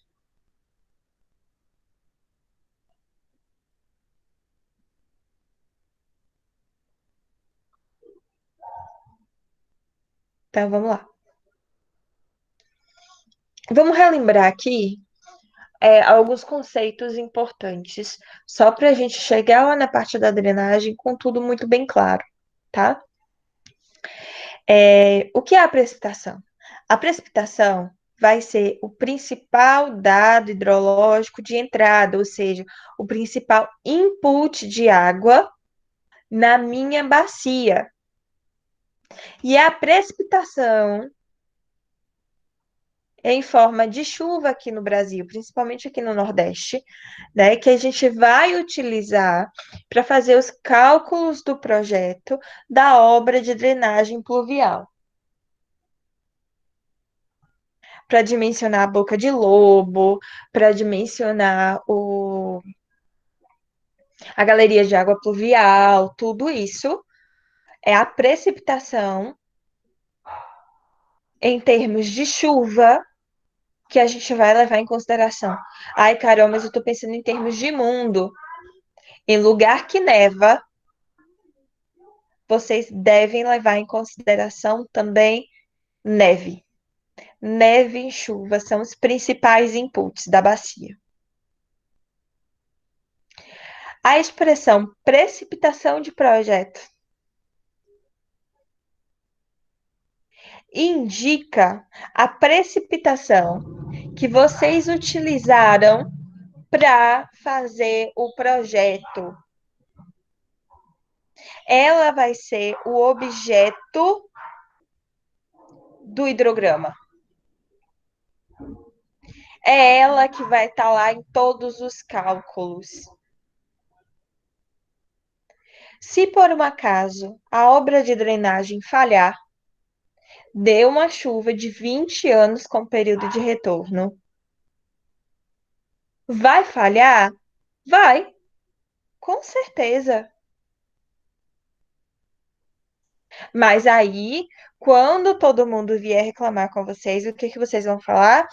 Então, vamos lá. Vamos relembrar aqui alguns conceitos importantes, só para a gente chegar lá na parte da drenagem com tudo muito bem claro, tá? O que é a precipitação? A precipitação vai ser o principal dado hidrológico de entrada, ou seja, o principal input de água na minha bacia. E a precipitação em forma de chuva aqui no Brasil, principalmente aqui no Nordeste, né, que a gente vai utilizar para fazer os cálculos do projeto da obra de drenagem pluvial. Para dimensionar a Boca de Lobo, para dimensionar a galeria de água pluvial, tudo isso é a precipitação em termos de chuva que a gente vai levar em consideração. Ai, Carol, mas eu estou pensando em termos de mundo. Em lugar que neva, vocês devem levar em consideração também neve. Neve e chuva são os principais inputs da bacia. A expressão precipitação de projeto indica a precipitação que vocês utilizaram para fazer o projeto. Ela vai ser o objeto do hidrograma. É ela que vai estar lá em todos os cálculos. Se por um acaso a obra de drenagem falhar, deu uma chuva de 20 anos com período de retorno. Vai falhar? Vai, com certeza. Mas aí, quando todo mundo vier reclamar com vocês, o que que vocês vão falar?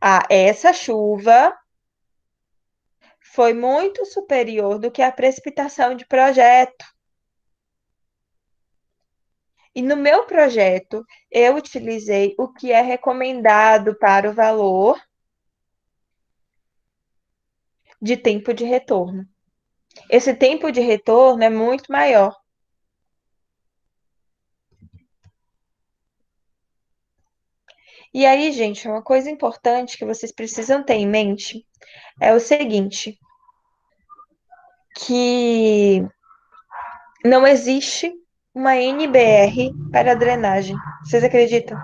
Ah, essa chuva foi muito superior do que a precipitação de projeto. E no meu projeto, eu utilizei o que é recomendado para o valor de tempo de retorno. Esse tempo de retorno é muito maior. E aí, gente, uma coisa importante que vocês precisam ter em mente é o seguinte, que não existe uma NBR para drenagem. Vocês acreditam?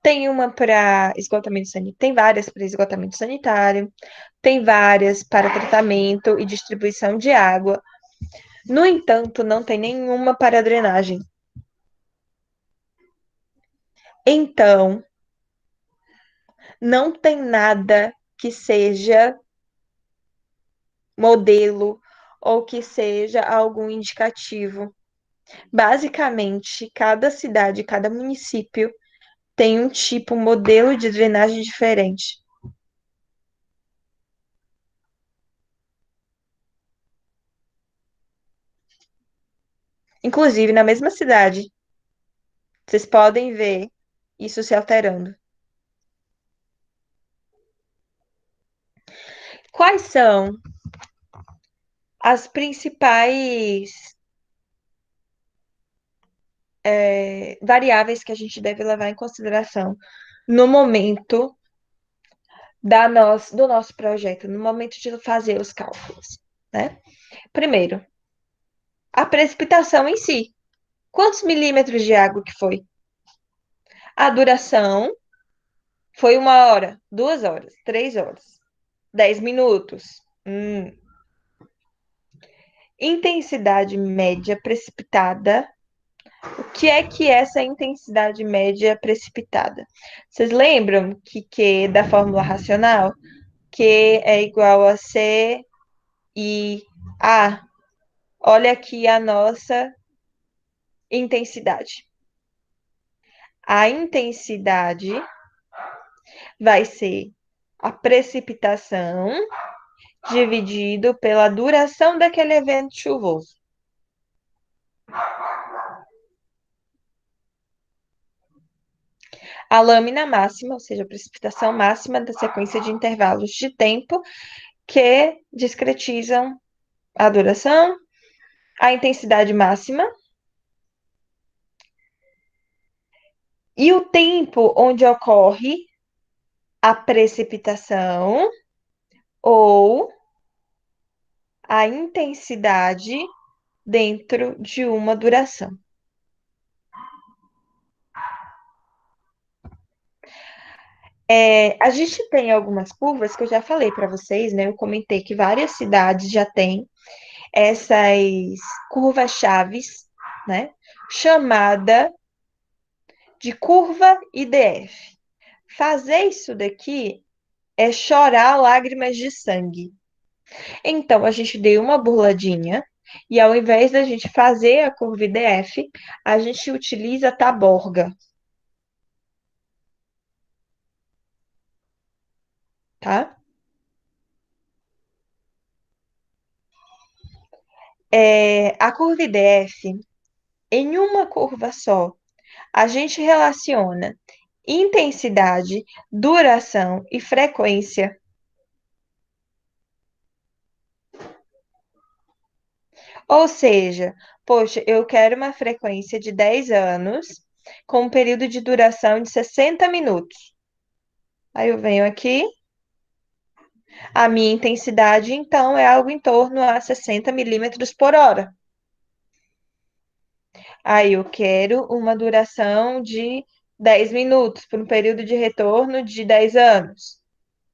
Tem uma para esgotamento sanitário, tem várias para esgotamento sanitário, tem várias para tratamento e distribuição de água. No entanto, não tem nenhuma para drenagem. Então, não tem nada que seja modelo ou que seja algum indicativo. Basicamente, cada cidade, cada município tem um tipo, um modelo de drenagem diferente. Inclusive, na mesma cidade, vocês podem ver isso se alterando. Quais são as principais variáveis que a gente deve levar em consideração no momento do nosso projeto, no momento de fazer os cálculos, né? Primeiro, a precipitação em si. Quantos milímetros de água que foi? A duração foi 1 hora, 2 horas, 3 horas, 10 minutos. Intensidade média precipitada. O que é essa intensidade média precipitada? Vocês lembram que Q da fórmula racional? Q é igual a C e A. Olha aqui a nossa intensidade. A intensidade vai ser a precipitação dividido pela duração daquele evento chuvoso. A lâmina máxima, ou seja, a precipitação máxima da sequência de intervalos de tempo que discretizam a duração, a intensidade máxima e o tempo onde ocorre a precipitação ou a intensidade dentro de uma duração. A gente tem algumas curvas que eu já falei para vocês, né? Eu comentei que várias cidades já têm essas curvas chaves, né? Chamada de curva IDF. Fazer isso daqui é chorar lágrimas de sangue. Então, a gente deu uma burladinha e ao invés da gente fazer a curva IDF, a gente utiliza a taborga, tá? A curva IDF, em uma curva só, a gente relaciona intensidade, duração e frequência. Ou seja, poxa, eu quero uma frequência de 10 anos com um período de duração de 60 minutos. Aí eu venho aqui, a minha intensidade, então, é algo em torno a 60 milímetros por hora. Aí eu quero uma duração de 10 minutos, por um período de retorno de 10 anos.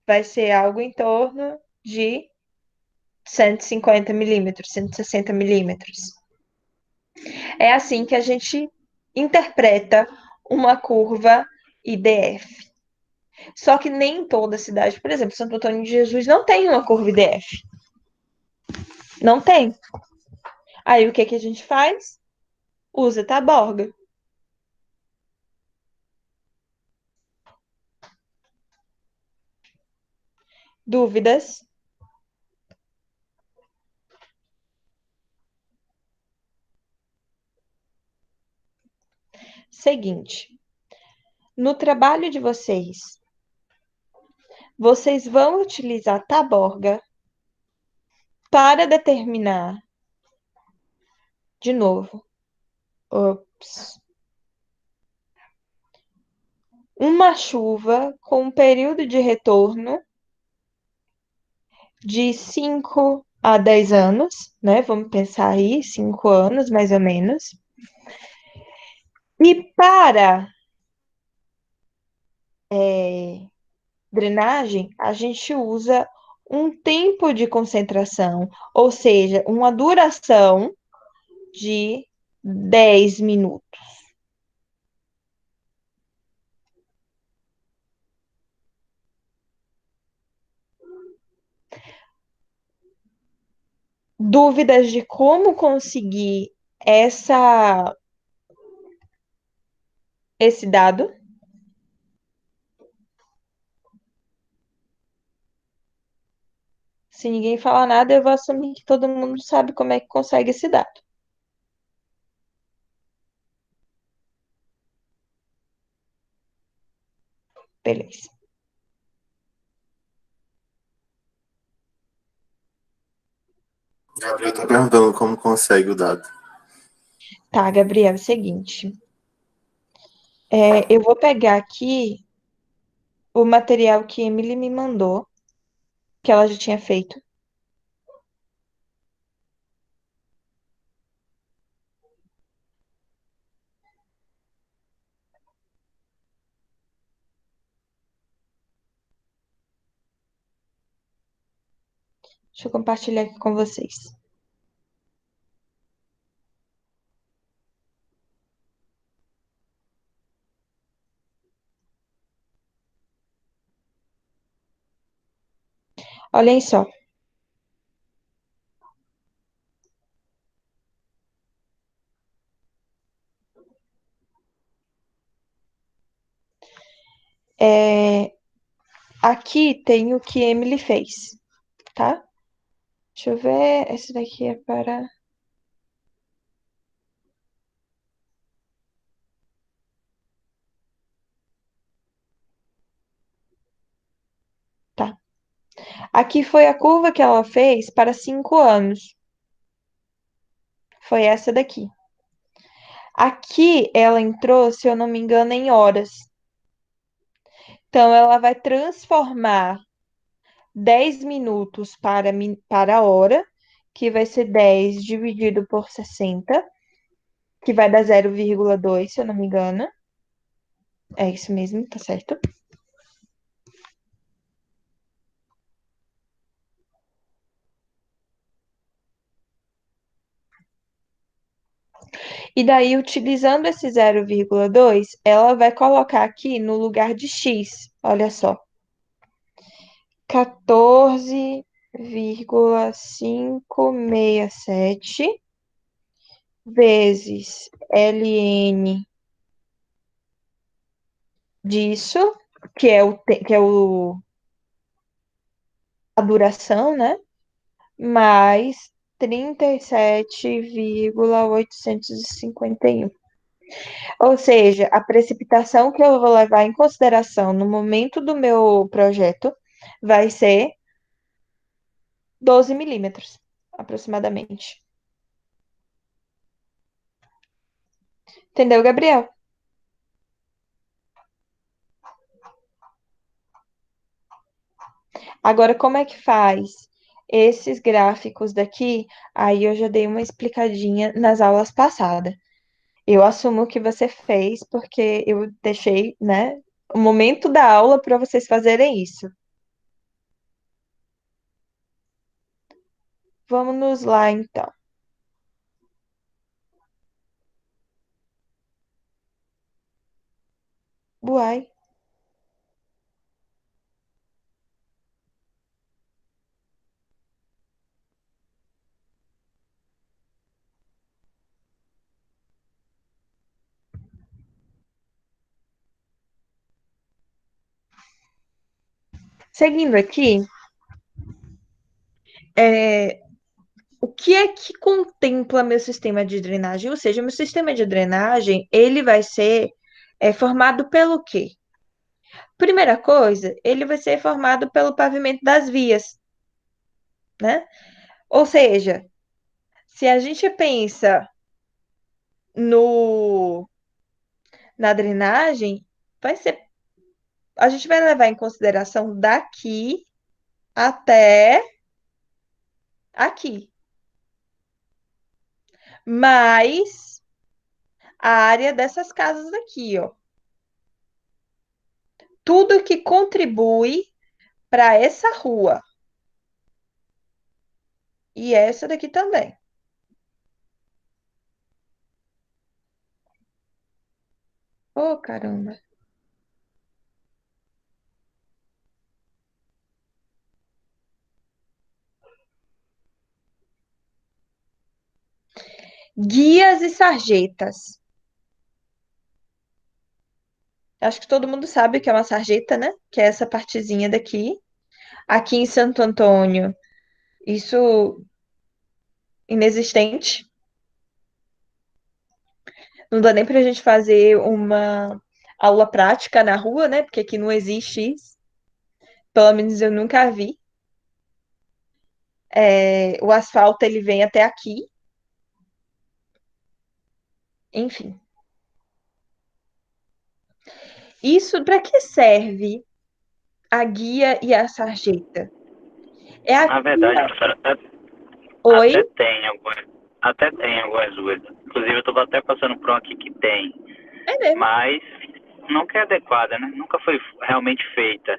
Vai ser algo em torno de 150 milímetros, 160 milímetros. É assim que a gente interpreta uma curva IDF. Só que nem toda cidade, por exemplo, Santo Antônio de Jesus não tem uma curva IDF. Não tem. Aí o que que a gente faz? Usa taborga. Dúvidas? Seguinte, no trabalho de vocês vão utilizar taborga para determinar, de novo, uma chuva com um período de retorno de 5 a 10 anos, né? Vamos pensar aí, 5 anos mais ou menos. E para drenagem, a gente usa um tempo de concentração, ou seja, uma duração de 10 minutos. Dúvidas de como conseguir esse dado? Se ninguém falar nada, eu vou assumir que todo mundo sabe como é que consegue esse dado. Beleza. Gabriel tá perguntando como consegue o dado. Tá, Gabriel, é o seguinte. Eu vou pegar aqui o material que Emily me mandou, que ela já tinha feito. Deixa eu compartilhar aqui com vocês. Olhem só. Aqui tem o que Emily fez, tá? Deixa eu ver. Esse daqui é para. Tá. Aqui foi a curva que ela fez para 5 anos. Foi essa daqui. Aqui ela entrou, se eu não me engano, em horas. Então, ela vai transformar 10 minutos para a hora, que vai ser 10 dividido por 60, que vai dar 0,2, se eu não me engano. É isso mesmo, tá certo? E daí, utilizando esse 0,2, ela vai colocar aqui no lugar de x. Olha só. 14,567 vezes ln disso, que é a duração, né? Mais 37,851. Ou seja, a precipitação que eu vou levar em consideração no momento do meu projeto vai ser 12 milímetros, aproximadamente. Entendeu, Gabriel? Agora, como é que faz esses gráficos daqui? Aí eu já dei uma explicadinha nas aulas passadas. Eu assumo que você fez porque eu deixei, né, o momento da aula para vocês fazerem isso. Vamos lá, então. Uai. Seguindo aqui, o que é que contempla meu sistema de drenagem? Ou seja, meu sistema de drenagem, ele vai ser formado pelo quê? Primeira coisa, ele vai ser formado pelo pavimento das vias, né? Ou seja, se a gente pensa no na drenagem, vai ser a gente vai levar em consideração daqui até aqui, mais a área dessas casas aqui, ó. Tudo que contribui para essa rua e essa daqui também. Oh, caramba. Guias e sarjetas. Acho que todo mundo sabe o que é uma sarjeta, né? Que é essa partezinha daqui. Aqui em Santo Antônio, isso inexistente. Não dá nem pra gente fazer uma aula prática na rua, né? Porque aqui não existe isso. Pelo menos eu nunca vi. O asfalto ele vem até aqui. Enfim. Isso para que serve a guia e a sarjeta? É a Na verdade, guia. professora, Oi? até tem algumas ruas. Inclusive, eu estou até passando por um aqui que tem, É mesmo. mas nunca é adequada, né? Nunca foi realmente feita.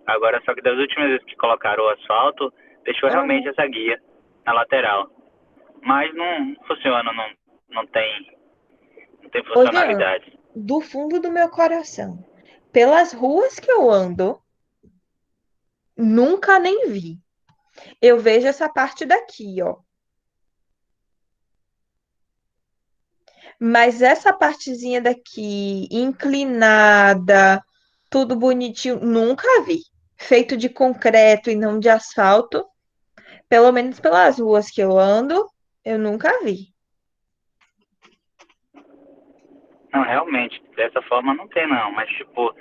Agora, só que das últimas vezes que colocaram o asfalto, deixou realmente Uhum. essa guia na lateral. Mas não funciona, não tem Ô, Jean, funcionalidade. do fundo do meu coração, pelas ruas que eu ando, nunca nem vi. Eu vejo essa parte daqui, ó. Mas essa partezinha daqui, inclinada, tudo bonitinho, nunca vi. Feito de concreto e não de asfalto, pelo menos pelas ruas que eu ando, eu nunca vi. Não, realmente, dessa forma não tem não, mas tipo,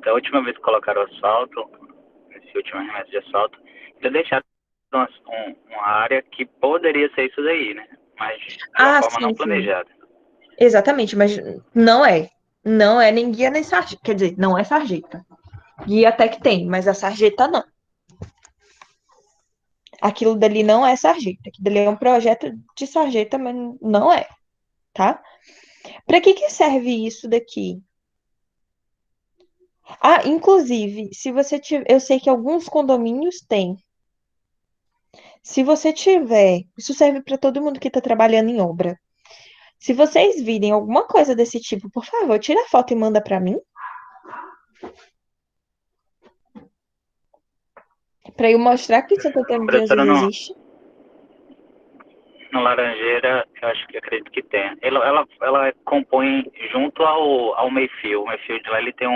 da última vez que colocaram asfalto, esse último arremesso de asfalto, ainda deixaram uma área que poderia ser isso daí, né? Mas de uma Ah, forma não sim, sim. planejada. Exatamente, mas não é. Não é nem guia nem sarjeta. Quer dizer, não é sarjeta. Guia até que tem, mas a sarjeta não. Aquilo dali não é sarjeta. Aquilo dali é um projeto de sarjeta, mas não é, tá? Para que serve isso daqui? Ah, inclusive, se você tiver, eu sei que alguns condomínios têm. Se você tiver, isso serve para todo mundo que está trabalhando em obra. Se vocês virem alguma coisa desse tipo, por favor, tira a foto e manda para mim, para eu mostrar que Santo Antônio de Jesus Professora, existe. no Laranjeira, eu acho que acredito que tem. Ela compõe junto ao meio-fio. O meio-fio de lá ele tem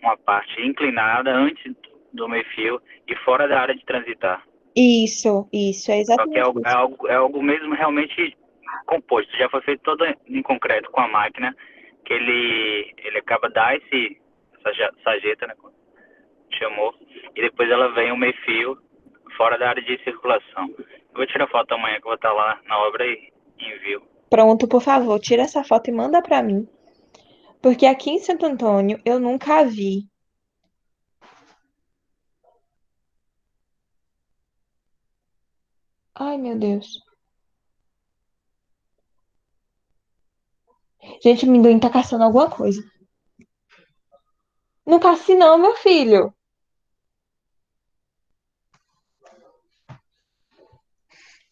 uma parte inclinada antes do meio-fio e fora da área de transitar. Isso, é Só que é exatamente algo, é isso. algo, é algo mesmo realmente composto. Já foi feito todo em concreto com a máquina, que ele acaba dar essa sarjeta, né, como chamou, e depois ela vem o meio-fio fora da área de circulação. Eu vou tirar foto amanhã que eu vou estar lá na obra e envio. Pronto, por favor, tira essa foto e manda para mim, porque aqui em Santo Antônio eu nunca vi. Ai, meu Deus. Gente, o amendoim tá caçando alguma coisa. Não casse não, meu filho.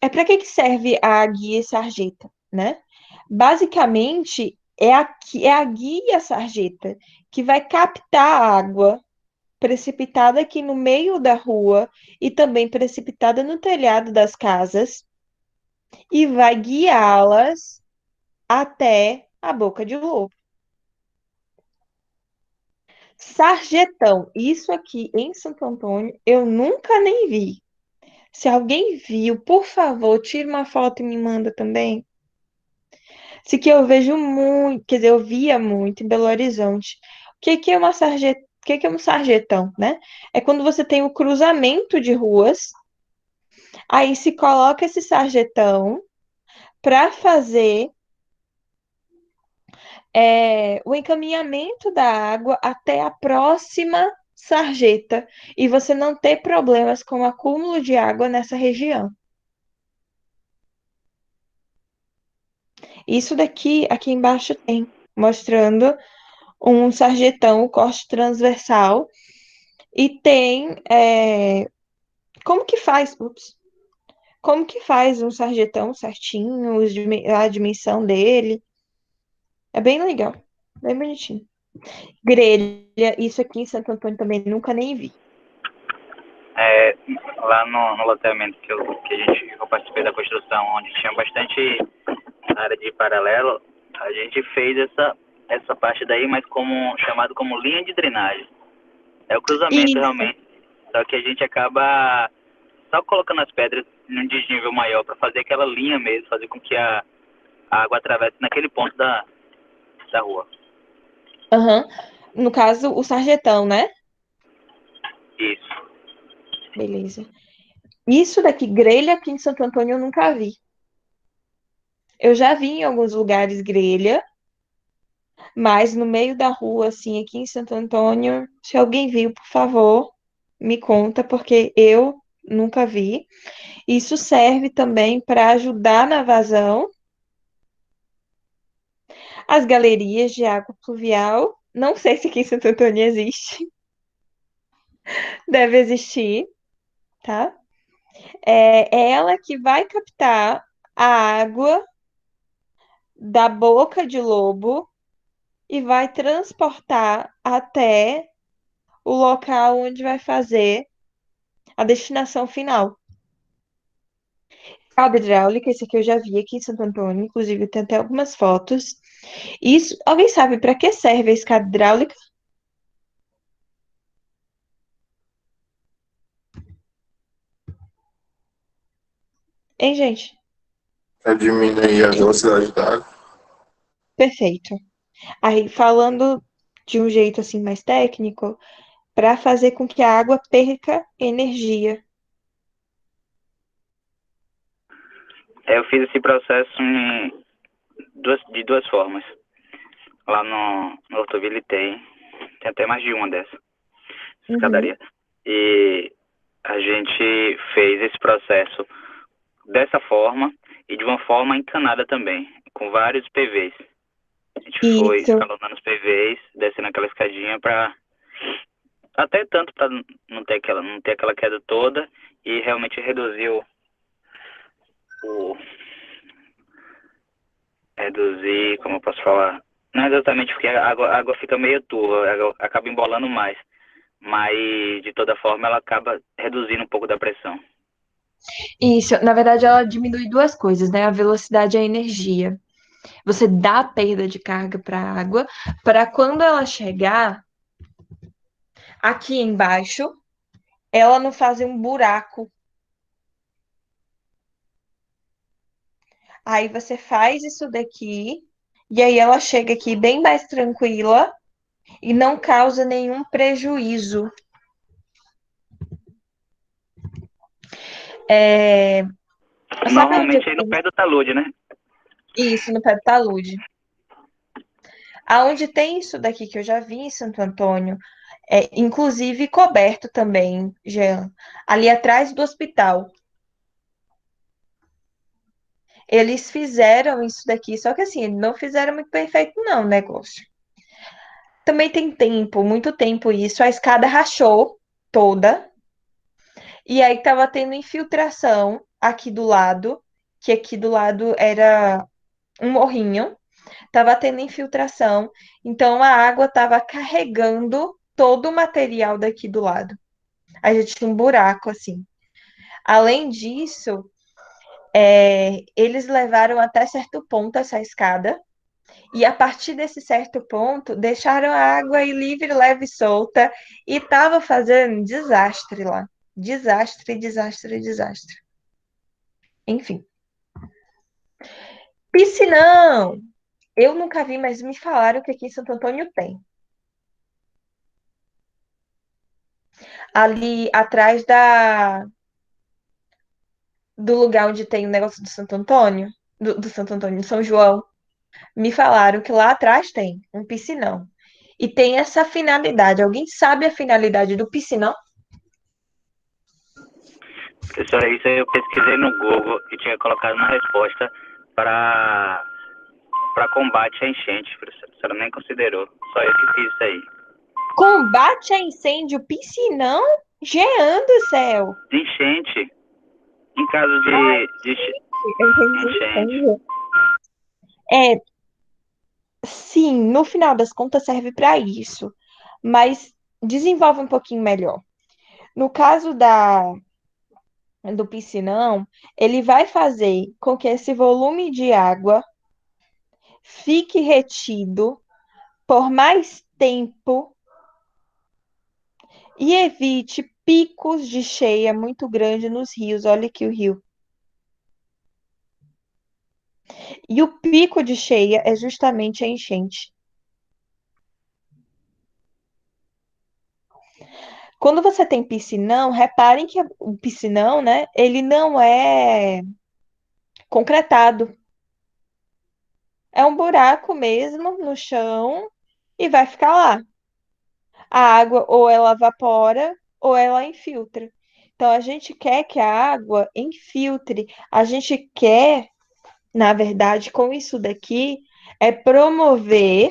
É para que serve a guia e sarjeta, né? Basicamente, é a guia e a sarjeta que vai captar a água precipitada aqui no meio da rua e também precipitada no telhado das casas e vai guiá-las até a boca de lobo. Sarjetão, isso aqui em Santo Antônio eu nunca nem vi. Se alguém viu, por favor, tira uma foto e me manda também. Isso que eu vejo muito, quer dizer, eu via muito em Belo Horizonte. O que é uma sarjeta? O que é um sarjetão, né? É quando você tem o cruzamento de ruas, aí se coloca esse sarjetão para fazer o encaminhamento da água até a próxima sarjeta e você não ter problemas com o acúmulo de água nessa região. Isso daqui, aqui embaixo tem, mostrando um sarjetão, corte transversal, e tem como que faz, ups, como que faz um sarjetão certinho, a dimensão dele. É bem legal, bem bonitinho. Grelha, isso aqui em Santo Antônio também nunca nem vi. É, lá no loteamento que eu participei da construção, onde tinha bastante área de paralelo, a gente fez essa parte daí, mas chamado como linha de drenagem. É o cruzamento Isso. realmente, só que a gente acaba só colocando as pedras num desnível maior para fazer aquela linha mesmo, fazer com que a água atravesse naquele ponto da rua. Aham. No caso, o sarjetão, né? Isso. Beleza. Isso daqui, grelha aqui em Santo Antônio, eu nunca vi. Eu já vi em alguns lugares grelha, mas no meio da rua, assim, aqui em Santo Antônio, se alguém viu, por favor, me conta, porque eu nunca vi. Isso serve também para ajudar na vazão. As galerias de água pluvial, não sei se aqui em Santo Antônio existe, deve existir, tá? É ela que vai captar a água da boca de lobo e vai transportar até o local onde vai fazer a destinação final. Escada hidráulica, esse aqui eu já vi aqui em Santo Antônio, inclusive tem até algumas fotos. Isso, alguém sabe para que serve a escada hidráulica? Hein, gente? Para diminuir a velocidade da água. Perfeito. Aí, falando de um jeito assim mais técnico, para fazer com que a água perca energia. Eu fiz esse processo de duas formas. Lá no Hortoville tem até mais de uma dessa escadaria. E a gente fez esse processo dessa forma e de uma forma encanada também, com vários PVs. A gente foi Isso. escalonando os PVs, descendo aquela escadinha para até tanto para não ter aquela queda toda e realmente reduziu reduzir, como eu posso falar, não é exatamente porque a água fica meio turva, a água acaba embolando mais, mas de toda forma ela acaba reduzindo um pouco da pressão. Isso, na verdade, ela diminui duas coisas, né? A velocidade e a energia. Você dá perda de carga para a água, para quando ela chegar aqui embaixo, ela não fazer um buraco. Aí você faz isso daqui, e aí ela chega aqui bem mais tranquila e não causa nenhum prejuízo. Sabe onde eu Normalmente aí no pé do talude, né? Isso, no pé do talude. Aonde tem isso daqui que eu já vi em Santo Antônio, inclusive coberto também, Jean, ali atrás do hospital. Eles fizeram isso daqui, só que assim, não fizeram muito perfeito, não, o negócio. Também tem tempo, muito tempo isso. A escada rachou toda, e aí tava tendo infiltração aqui do lado, que aqui do lado era um morrinho, tava tendo infiltração, então a água tava carregando todo o material daqui do lado. A gente tinha um buraco assim. Além disso, eles levaram até certo ponto essa escada, e a partir desse certo ponto, deixaram a água aí livre, leve e solta, e tava fazendo desastre lá. Desastre, desastre, desastre. Enfim. Piscinão! Eu nunca vi, mas me falaram que aqui em Santo Antônio tem. Ali atrás do lugar onde tem o negócio do Santo Antônio, do Santo Antônio, de São João, me falaram que lá atrás tem um piscinão. E tem essa finalidade. Alguém sabe a finalidade do piscinão? Professora, isso aí eu pesquisei no Google e tinha colocado na resposta para combate à enchente, professora. A senhora nem considerou. Só eu que fiz isso aí. Combate a incêndio piscinão? Jean do céu! Enchente. Em caso de Eu entendi enchente. incêndio. É, sim, no final das contas serve para isso, mas desenvolve um pouquinho melhor. No caso do piscinão, ele vai fazer com que esse volume de água fique retido por mais tempo e evite picos de cheia muito grande nos rios. Olha aqui o rio. E o pico de cheia é justamente a enchente. Quando você tem piscinão, reparem que o piscinão, né, ele não é concretado. É um buraco mesmo no chão e vai ficar lá. A água ou ela evapora ou ela infiltra. Então a gente quer que a água infiltre. A gente quer, na verdade, com isso daqui, promover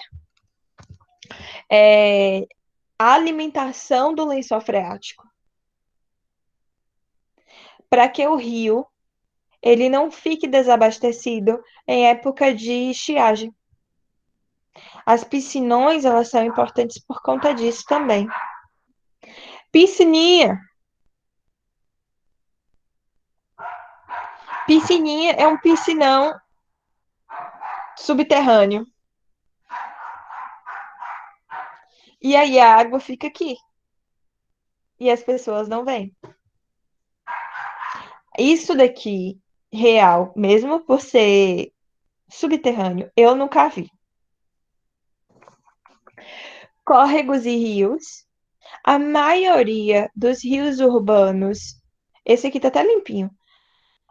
é, a alimentação do lençol freático. Para que o rio ele não fique desabastecido em época de estiagem. As piscinões, elas são importantes por conta disso também. Piscininha. Piscininha é um piscinão subterrâneo. E aí a água fica aqui. E as pessoas não vêm. Isso daqui, real, mesmo por ser subterrâneo, eu nunca vi. Córregos e rios. A maioria dos rios urbanos, esse aqui tá até limpinho.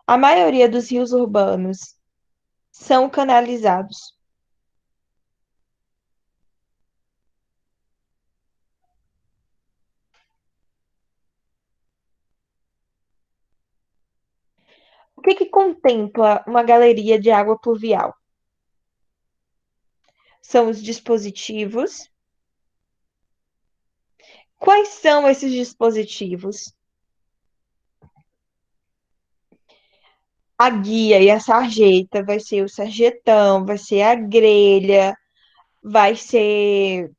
A maioria dos rios urbanos são canalizados? O que contempla uma galeria de água pluvial? São os dispositivos. Quais são esses dispositivos? A guia e a sarjeta, vai ser o sarjetão, vai ser a grelha, vai ser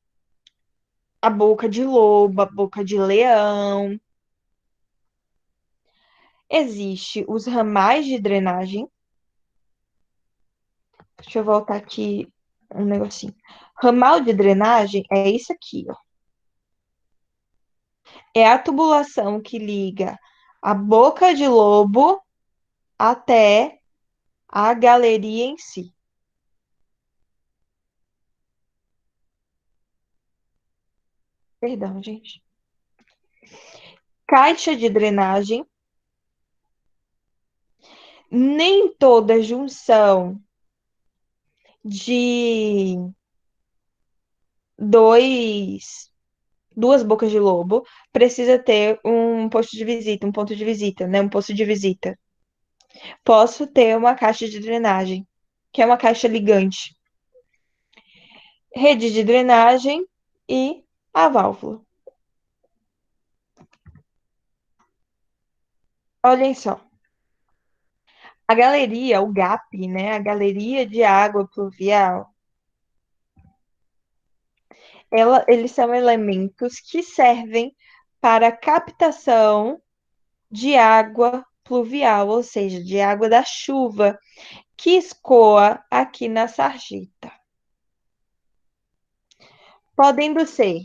a boca de lobo, a boca de leão. Existe os ramais de drenagem. Deixa eu voltar aqui um negocinho. Ramal de drenagem é isso aqui, ó. É a tubulação que liga a boca de lobo até a galeria em si. Perdão, gente. Caixa de drenagem. Nem toda junção de duas bocas de lobo precisa ter um posto de visita, um ponto de visita, né? Um posto de visita. Posso ter uma caixa de drenagem, que é uma caixa ligante, rede de drenagem e a válvula. Olhem só. A galeria, o GAP, né? A galeria de água pluvial, eles são elementos que servem para captação de água pluvial, ou seja, de água da chuva, que escoa aqui na sarjeta. Podendo ser,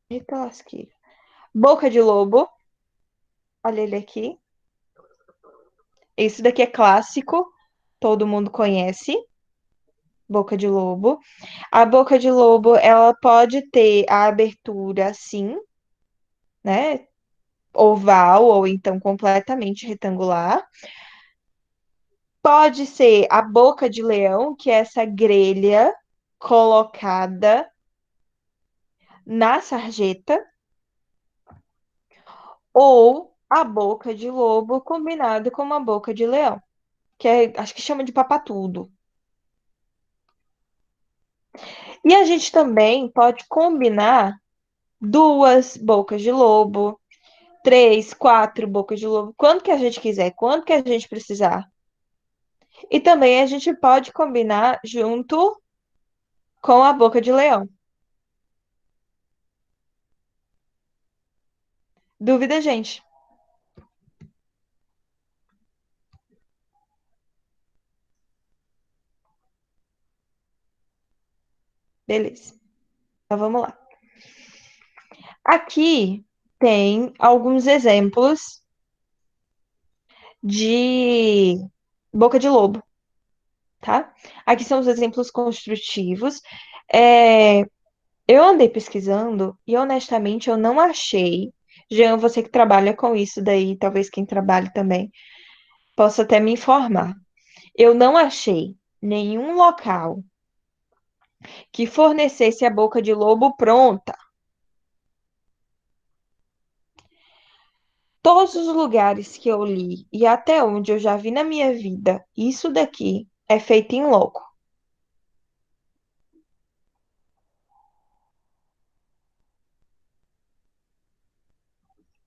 eita lasqueira, boca de lobo, olha ele aqui. Esse daqui é clássico, todo mundo conhece, boca de lobo. A boca de lobo, ela pode ter a abertura assim, né? Oval ou então completamente retangular. Pode ser a boca de leão, que é essa grelha colocada na sarjeta, ou a boca de lobo combinado com uma boca de leão, que é, acho que chama de papatudo. E a gente também pode combinar duas bocas de lobo, três, quatro bocas de lobo, quanto que a gente quiser, quanto que a gente precisar. E também a gente pode combinar junto com a boca de leão. Dúvida, gente? Beleza. Então vamos lá. Aqui tem alguns exemplos de boca de lobo, tá? Aqui são os exemplos construtivos. É, eu andei pesquisando e honestamente eu não achei. Jean, você que trabalha com isso daí, talvez quem trabalhe também, possa até me informar. Eu não achei nenhum local que fornecesse a boca de lobo pronta. Todos os lugares que eu li e até onde eu já vi na minha vida, isso daqui é feito em loco.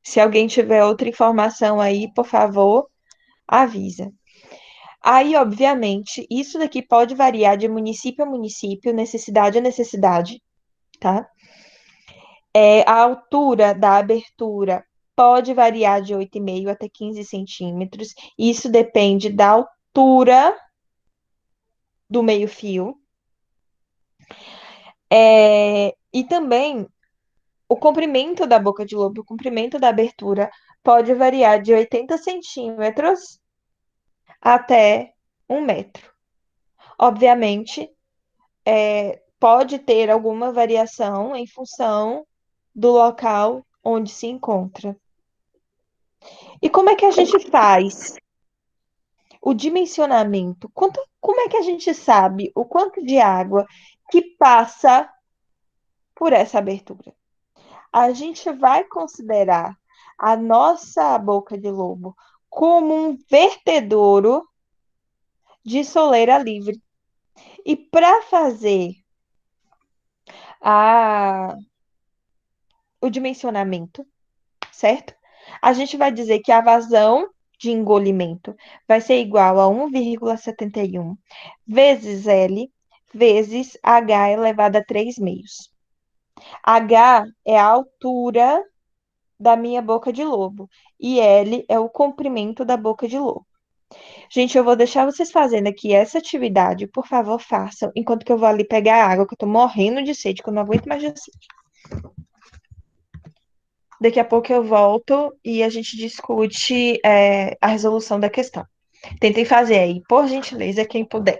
Se alguém tiver outra informação aí, por favor, avisa. Aí, obviamente, isso daqui pode variar de município a município, necessidade a necessidade, tá? A altura da abertura pode variar de 8,5 até 15 centímetros. Isso depende da altura do meio-fio. E também o comprimento da boca de lobo, o comprimento da abertura pode variar de 80 centímetros até 1 metro. Obviamente, pode ter alguma variação em função do local onde se encontra. E como é que a gente faz o dimensionamento. Como é que a gente sabe o quanto de água que passa por essa abertura? A gente vai considerar a nossa boca de lobo como um vertedouro de soleira livre. E para fazer a, o dimensionamento, certo? A gente vai dizer que a vazão de engolimento vai ser igual a 1,71 vezes L vezes H elevado a 3 meios. H é a altura da minha boca de lobo e L é o comprimento da boca de lobo. Gente, eu vou deixar vocês fazendo aqui essa atividade. Por favor, façam, enquanto que eu vou ali pegar água, que eu tô morrendo de sede, que eu não aguento mais de sede. Daqui a pouco eu volto e a gente discute, a resolução da questão. Tentem fazer aí, por gentileza, quem puder.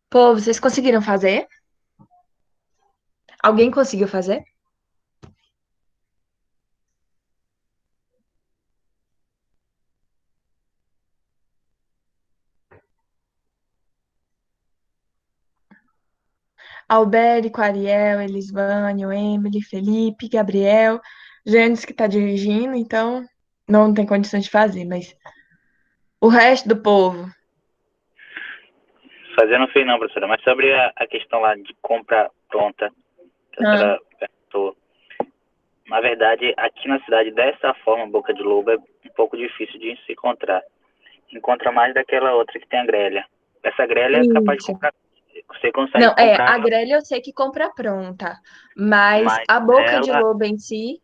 Pô, vocês conseguiram fazer? Alguém conseguiu fazer? Albérico, Ariel, Elisvânio, Emily, Felipe, Gabriel, Jânis que tá dirigindo, então não tem condições de fazer, mas o resto do povo. Fazer não sei não, professora, mas sobre a questão lá de compra pronta, que a Ah, senhora perguntou, na verdade, aqui na cidade, dessa forma, Boca de Lobo, é um pouco difícil de se encontrar. Encontra mais daquela outra que tem a grelha. Essa grelha é capaz de isso. comprar, você consegue Não, comprar a ela, grelha eu sei que compra pronta, mas mas a boca de ela lobo em si,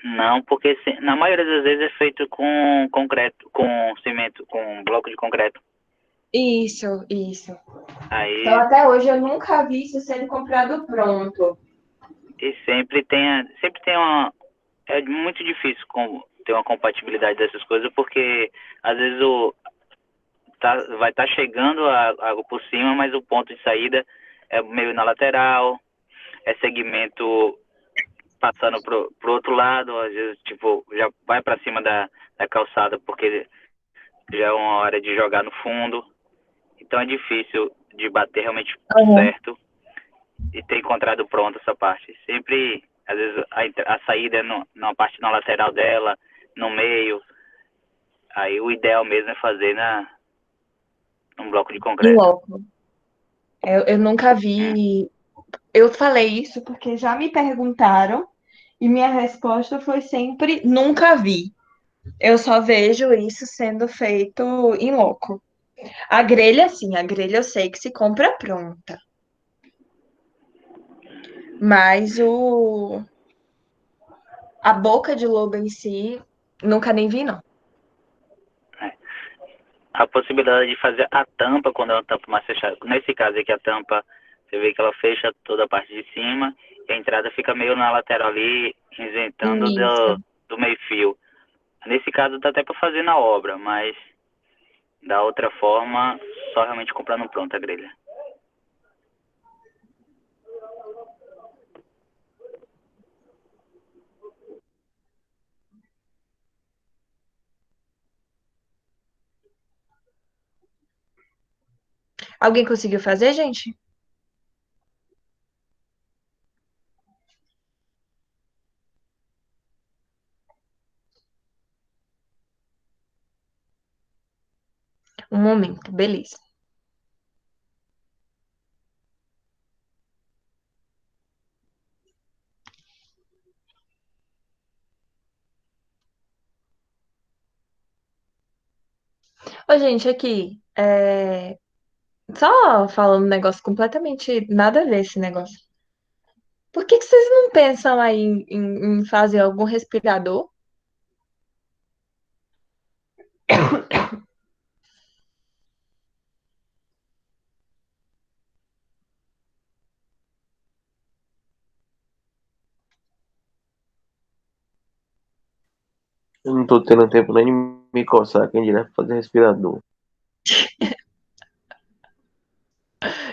não, porque na maioria das vezes é feito com concreto, com cimento, com bloco de concreto. isso. Então Aí, até hoje eu nunca vi isso sendo comprado pronto. e sempre tem uma, é muito difícil ter uma compatibilidade dessas coisas, porque às vezes vai estar chegando a água por cima, mas o ponto de saída é meio na lateral, é segmento passando pro outro lado, às vezes, tipo, já vai para cima da calçada, porque já é uma hora de jogar no fundo. Então é difícil de bater realmente Uhum. certo e ter encontrado pronto essa parte. Sempre, às vezes, a saída é na parte na lateral dela, no meio. Aí o ideal mesmo é fazer num bloco de Em concreto. loco. Eu nunca Hum. vi. Eu falei isso porque já me perguntaram e minha resposta foi sempre nunca vi. Eu só vejo isso sendo feito em loco. A grelha, sim, a grelha eu sei que se compra pronta. Mas a boca de lobo em si, nunca nem vi, não. É. A possibilidade de fazer a tampa quando é uma tampa mais fechada. Nesse caso aqui, a tampa, você vê que ela fecha toda a parte de cima e a entrada fica meio na lateral ali, isentando Isso. do meio-fio. Nesse caso dá até para fazer na obra, mas da outra forma, só realmente comprando pronta a grelha. Alguém conseguiu fazer, gente? Um momento, beleza. Ô, gente, aqui, só falando um negócio completamente nada a ver esse negócio. Por que que vocês não pensam aí em fazer algum respirador? Eu não tô tendo tempo nem de me coçar, quem dirá fazer respirador.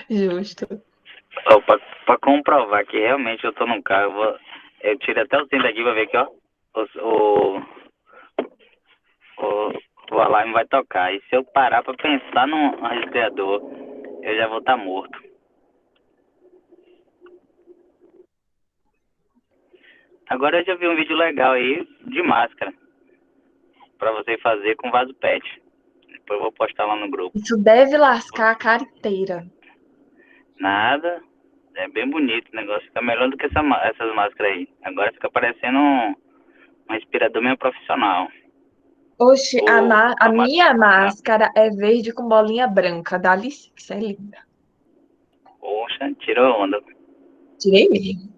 Justo. Só pra comprovar que realmente eu tô num carro, eu tiro até o cinto aqui pra ver aqui, ó. O, o, o alarme vai tocar. E se eu parar pra pensar no rastreador, eu já vou estar morto. Agora eu já vi um vídeo legal aí de máscara pra você fazer com vaso PET. Depois eu vou postar lá no grupo. Isso deve lascar a carteira. Nada. É bem bonito o negócio. Fica melhor do que essas máscaras aí. Agora fica parecendo um respirador meio profissional. Oxe, a A máscara minha profissional. máscara é verde com bolinha branca. Dá licença, é linda. Poxa, tirou onda. Tirei mesmo.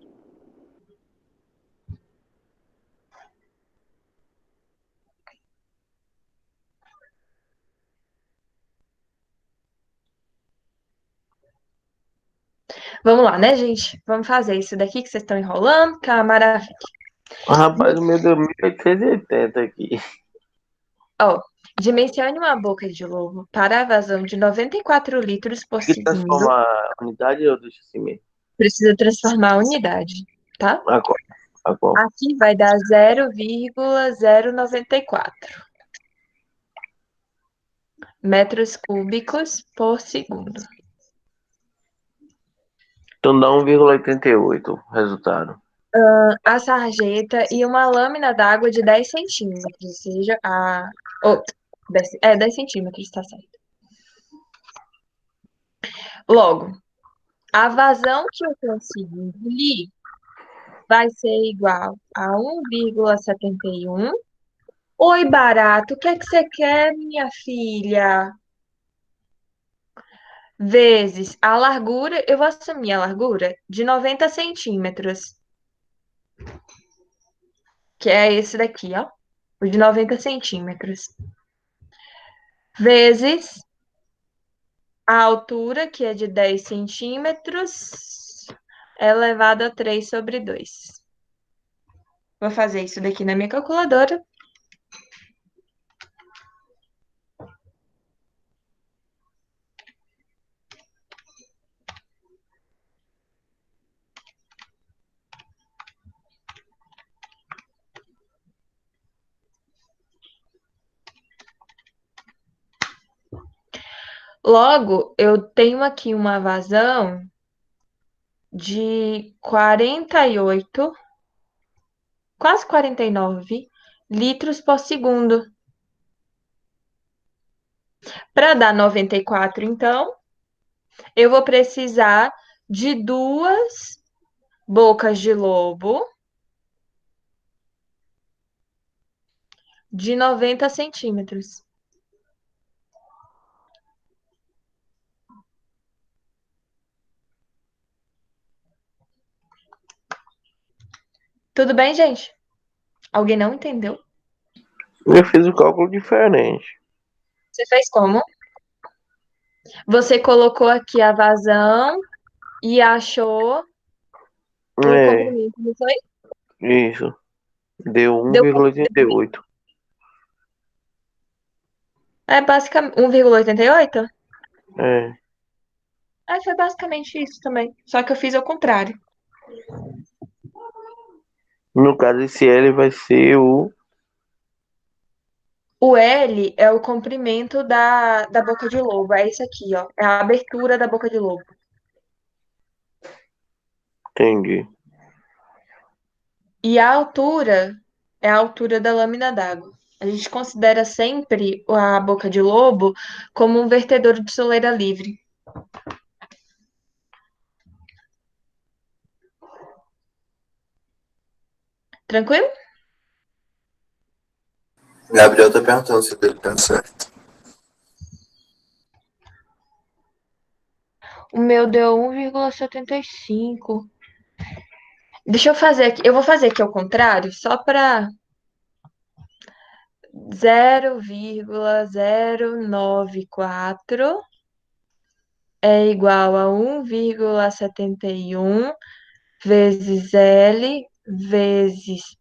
Vamos lá, né, gente? Vamos fazer isso daqui que vocês estão enrolando, que é uma maravilha. Rapaz, o meu deu 1880 aqui. Ó, dimensione uma boca de lobo para a vazão de 94 litros por Que segundo. transforma a unidade ou deixa assim mesmo? Precisa transformar a unidade, tá? A qual? A qual? Aqui vai dar 0,094 metros cúbicos por segundo. Então dá 1,88 resultado. A sarjeta e uma lâmina d'água de 10 centímetros, ou seja, oh, 10 centímetros, tá certo. Logo, a vazão que eu consigo engolir vai ser igual a 1,71. Oi, barato, o que é que você quer, minha filha? Vezes a largura, eu vou assumir a largura de 90 centímetros, que é esse daqui, ó, o de 90 centímetros, vezes a altura, que é de 10 centímetros, elevado a 3/2. Vou fazer isso daqui na minha calculadora. Logo, eu tenho aqui uma vazão de 48, quase 49 litros por segundo. Para dar 94, então, eu vou precisar de duas bocas de lobo de 90 centímetros. Tudo bem, gente? Alguém não entendeu? Eu fiz o cálculo diferente. Você fez como? Você colocou aqui a vazão e achou o É, comprimento, não foi? isso. Deu Deu 1,88. basicamente 1,88? É. Foi basicamente isso também. Só que eu fiz ao contrário. No caso, esse L vai ser o. O L é o comprimento da boca de lobo. É isso aqui, ó. É a abertura da boca de lobo. Entendi. E a altura é a altura da lâmina d'água. A gente considera sempre a boca de lobo como um vertedouro de soleira livre. Tranquilo? Gabriel tá perguntando se ele tá certo. O meu deu 1,75. Deixa eu fazer aqui. Eu vou fazer aqui ao contrário, só para 0,094 é igual a 1,71 vezes L vezes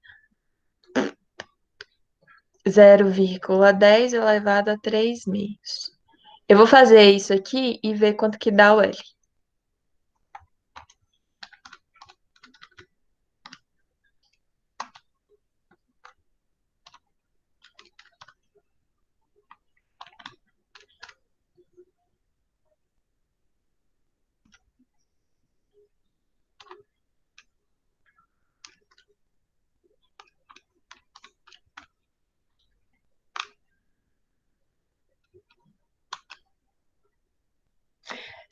0,10 elevado a 3 meios. Eu vou fazer isso aqui e ver quanto que dá o L.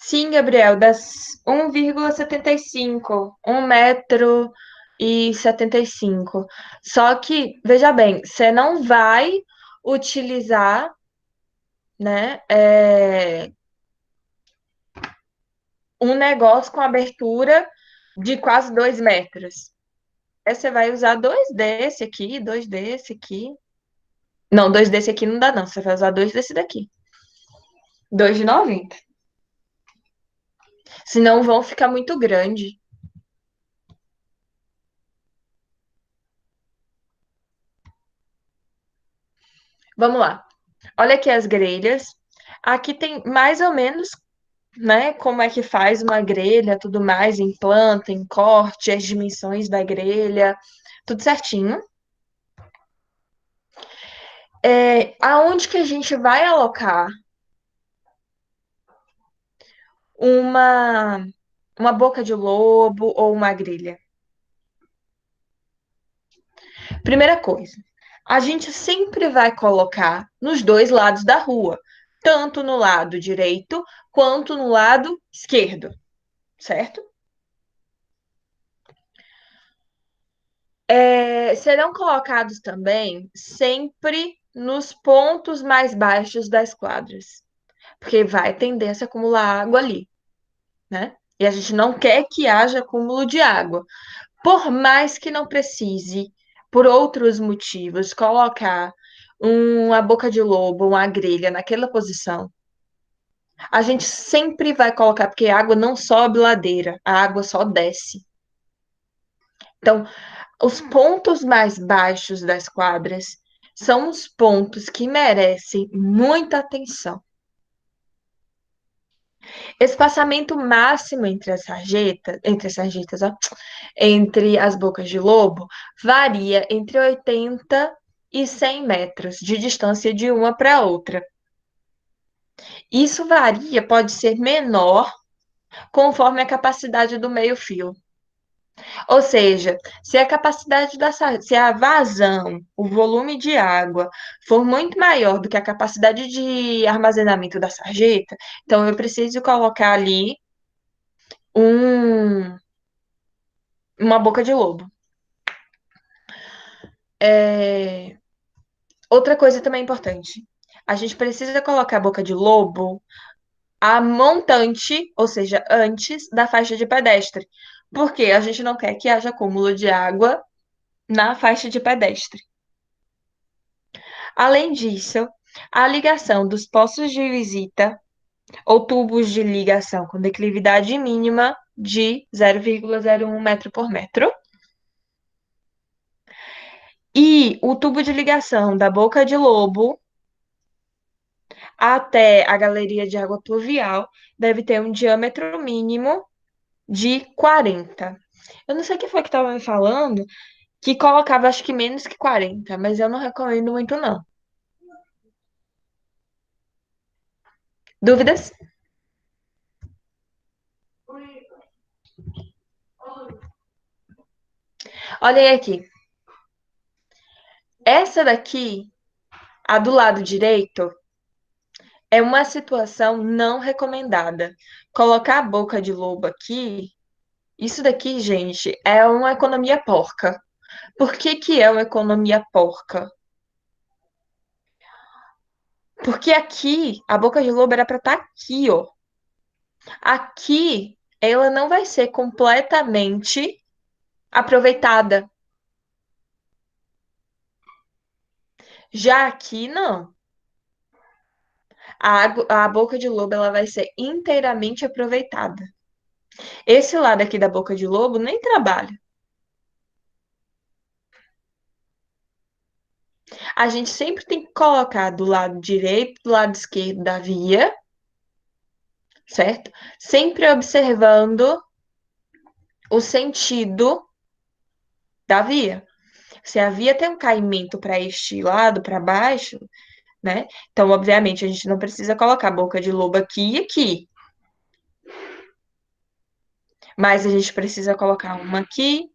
Sim, Gabriel, das 1,75, 1,75 m. Só que, veja bem, você não vai utilizar, né, um negócio com abertura de quase 2 metros. Você vai usar dois desse aqui, dois desse aqui. Não, dois desse aqui não dá, não. Você vai usar dois desse daqui. Dois de 90. Senão vão ficar muito grande. Vamos lá. Olha aqui as grelhas. Aqui tem mais ou menos, né, como é que faz uma grelha, tudo mais, em planta, em corte, as dimensões da grelha, tudo certinho. Aonde que a gente vai alocar uma uma boca de lobo ou uma grelha? Primeira coisa, a gente sempre vai colocar nos dois lados da rua, tanto no lado direito quanto no lado esquerdo, certo? Serão colocados também sempre nos pontos mais baixos das quadras, porque vai tender a se acumular água ali, né? E a gente não quer que haja acúmulo de água. Por mais que não precise, por outros motivos, colocar uma boca de lobo, uma grelha naquela posição, a gente sempre vai colocar, porque a água não sobe ladeira, a água só desce. Então, os pontos mais baixos das quadras são os pontos que merecem muita atenção. Espaçamento máximo entre as bocas de lobo, varia entre 80 e 100 metros de distância de uma para outra. Isso varia, pode ser menor conforme a capacidade do meio-fio. Ou seja, se a capacidade se a vazão, o volume de água for muito maior do que a capacidade de armazenamento da sarjeta, então eu preciso colocar ali um, uma boca de lobo. Outra coisa também importante. A gente precisa colocar a boca de lobo a montante, ou seja, antes da faixa de pedestre. Porque a gente não quer que haja acúmulo de água na faixa de pedestre. Além disso, a ligação dos postos de visita ou tubos de ligação com declividade mínima de 0,01 metro por metro. E o tubo de ligação da boca de lobo até a galeria de água pluvial deve ter um diâmetro mínimo de 40. Eu não sei quem foi que estava me falando que colocava acho que menos que 40, mas eu não recomendo muito não. Dúvidas? Olhem aqui. Essa daqui, a do lado direito, é uma situação não recomendada. Colocar a boca de lobo aqui, isso daqui, gente, é uma economia porca. Por que que é uma economia porca? Porque aqui, a boca de lobo era para estar aqui, ó. Aqui, ela não vai ser completamente aproveitada. Já aqui, não. A boca de lobo, ela vai ser inteiramente aproveitada. Esse lado aqui da boca de lobo nem trabalha. A gente sempre tem que colocar do lado direito, do lado esquerdo da via, certo? Sempre observando o sentido da via. Se a via tem um caimento para este lado, para baixo, né? Então, obviamente, a gente não precisa colocar a boca de lobo aqui e aqui. Mas a gente precisa colocar uma aqui,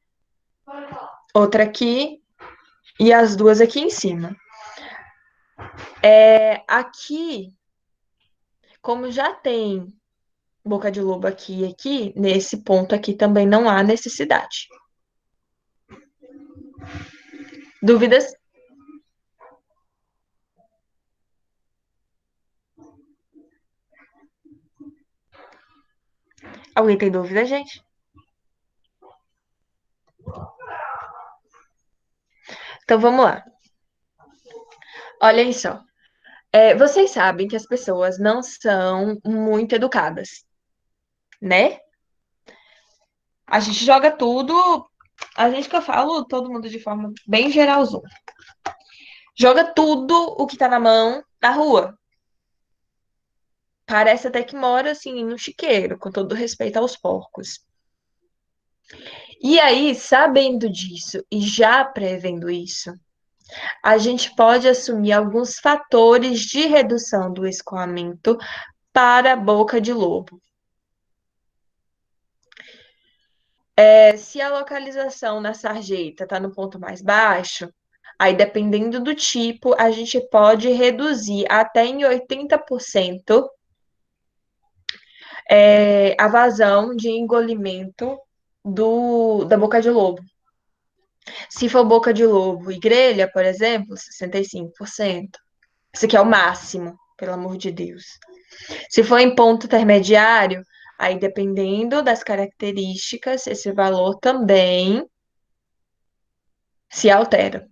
outra aqui e as duas aqui em cima. Aqui, como já tem boca de lobo aqui e aqui, nesse ponto aqui também não há necessidade. Dúvidas? Alguém tem dúvida, gente? Então vamos lá. Olhem só. Vocês sabem que as pessoas não são muito educadas, né? A gente joga tudo, a gente que eu falo, todo mundo de forma bem geralzona. Joga tudo o que tá na mão na rua. Parece até que mora assim no chiqueiro, com todo respeito aos porcos. E aí, sabendo disso e já prevendo isso, a gente pode assumir alguns fatores de redução do escoamento para a boca de lobo. Se a localização na sarjeta está no ponto mais baixo, aí dependendo do tipo, a gente pode reduzir até em 80% a vazão de engolimento da boca de lobo. Se for boca de lobo e grelha, por exemplo, 65%. Isso aqui é o máximo, pelo amor de Deus. Se for em ponto intermediário, aí dependendo das características, esse valor também se altera.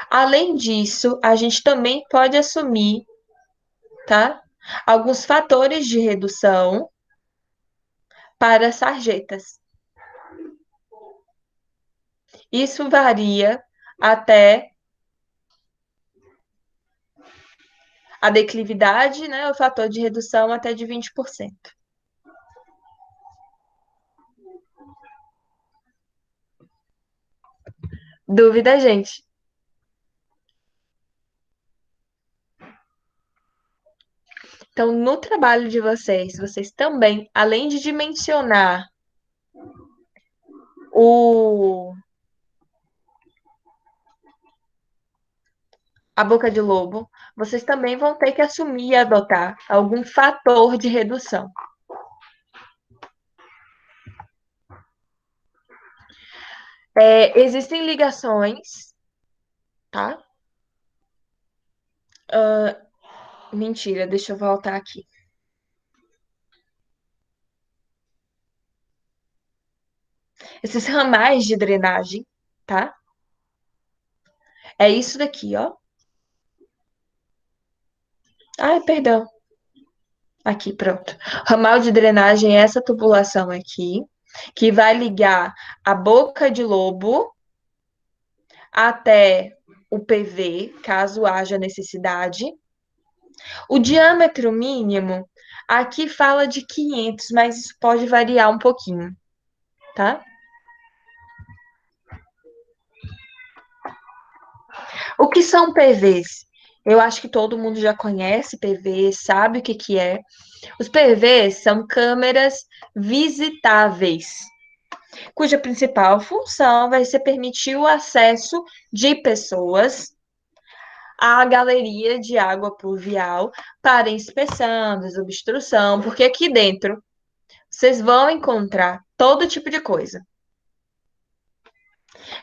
Além disso, a gente também pode assumir, tá? Alguns fatores de redução para sarjetas. Isso varia até a declividade, né? O fator de redução até de 20%. Dúvida, gente? Então, no trabalho de vocês também, além de dimensionar a boca de lobo, vocês também vão ter que assumir e adotar algum fator de redução. Existem ligações, tá? Mentira, deixa eu voltar aqui. Esses ramais de drenagem, tá? É isso daqui, ó. Ai, perdão. Aqui, pronto. Ramal de drenagem é essa tubulação aqui, que vai ligar a boca de lobo até o PV, caso haja necessidade. O diâmetro mínimo, aqui fala de 500, mas isso pode variar um pouquinho, tá? O que são PVs? Eu acho que todo mundo já conhece PV, sabe o que que é. Os PVs são câmeras visitáveis, cuja principal função vai ser permitir o acesso de pessoas à galeria de água pluvial para inspeção, desobstrução, porque aqui dentro vocês vão encontrar todo tipo de coisa.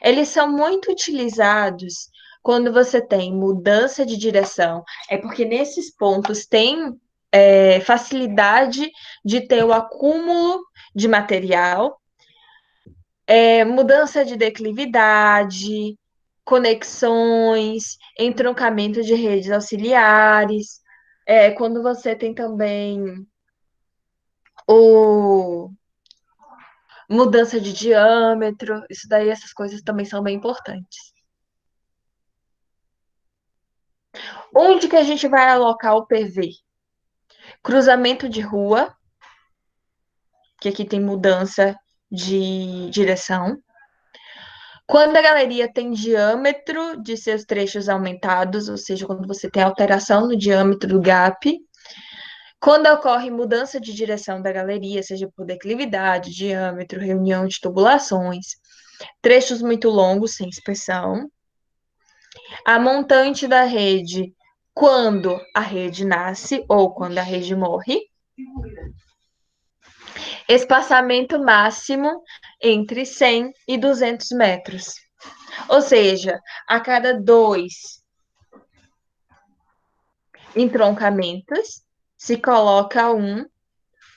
Eles são muito utilizados quando você tem mudança de direção, é porque nesses pontos tem facilidade de ter o acúmulo de material, mudança de declividade, conexões, entroncamento de redes auxiliares, quando você tem também o mudança de diâmetro, isso daí, essas coisas também são bem importantes. Onde que a gente vai alocar o PV? Cruzamento de rua, que aqui tem mudança de direção. Quando a galeria tem diâmetro de seus trechos aumentados, ou seja, quando você tem alteração no diâmetro do gap. Quando ocorre mudança de direção da galeria, seja por declividade, diâmetro, reunião de tubulações, trechos muito longos sem inspeção. A montante da rede, quando a rede nasce ou quando a rede morre. Espaçamento máximo entre 100 e 200 metros. Ou seja, a cada 2 entroncamentos se coloca um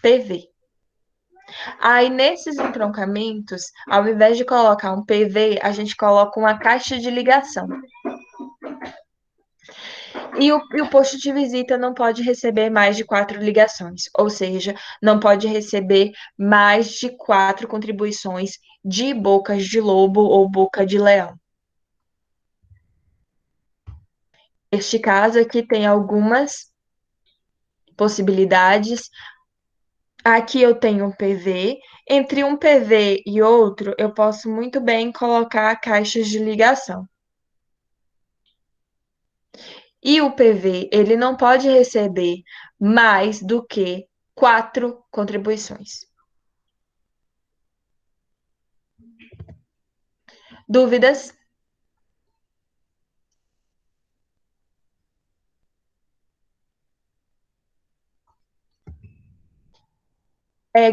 PV. Aí, nesses entroncamentos, ao invés de colocar um PV, a gente coloca uma caixa de ligação. E o posto de visita não pode receber mais de 4 ligações, ou seja, não pode receber mais de 4 contribuições de bocas de lobo ou boca de leão. Este caso aqui tem algumas possibilidades. Aqui eu tenho um PV. Entre um PV e outro, eu posso muito bem colocar caixas de ligação. E o PV, ele não pode receber mais do que 4 contribuições. Dúvidas?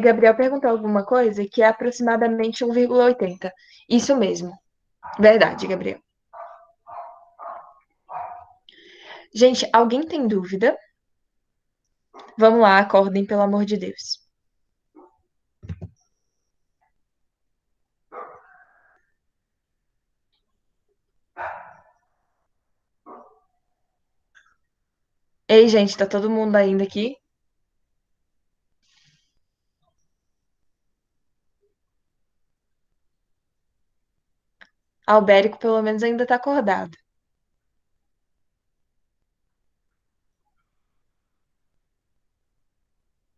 Gabriel perguntou alguma coisa que é aproximadamente 1,80. Isso mesmo. Verdade, Gabriel. Gente, alguém tem dúvida? Vamos lá, acordem, pelo amor de Deus. Ei, gente, tá todo mundo ainda aqui? Albérico, pelo menos, ainda tá acordado.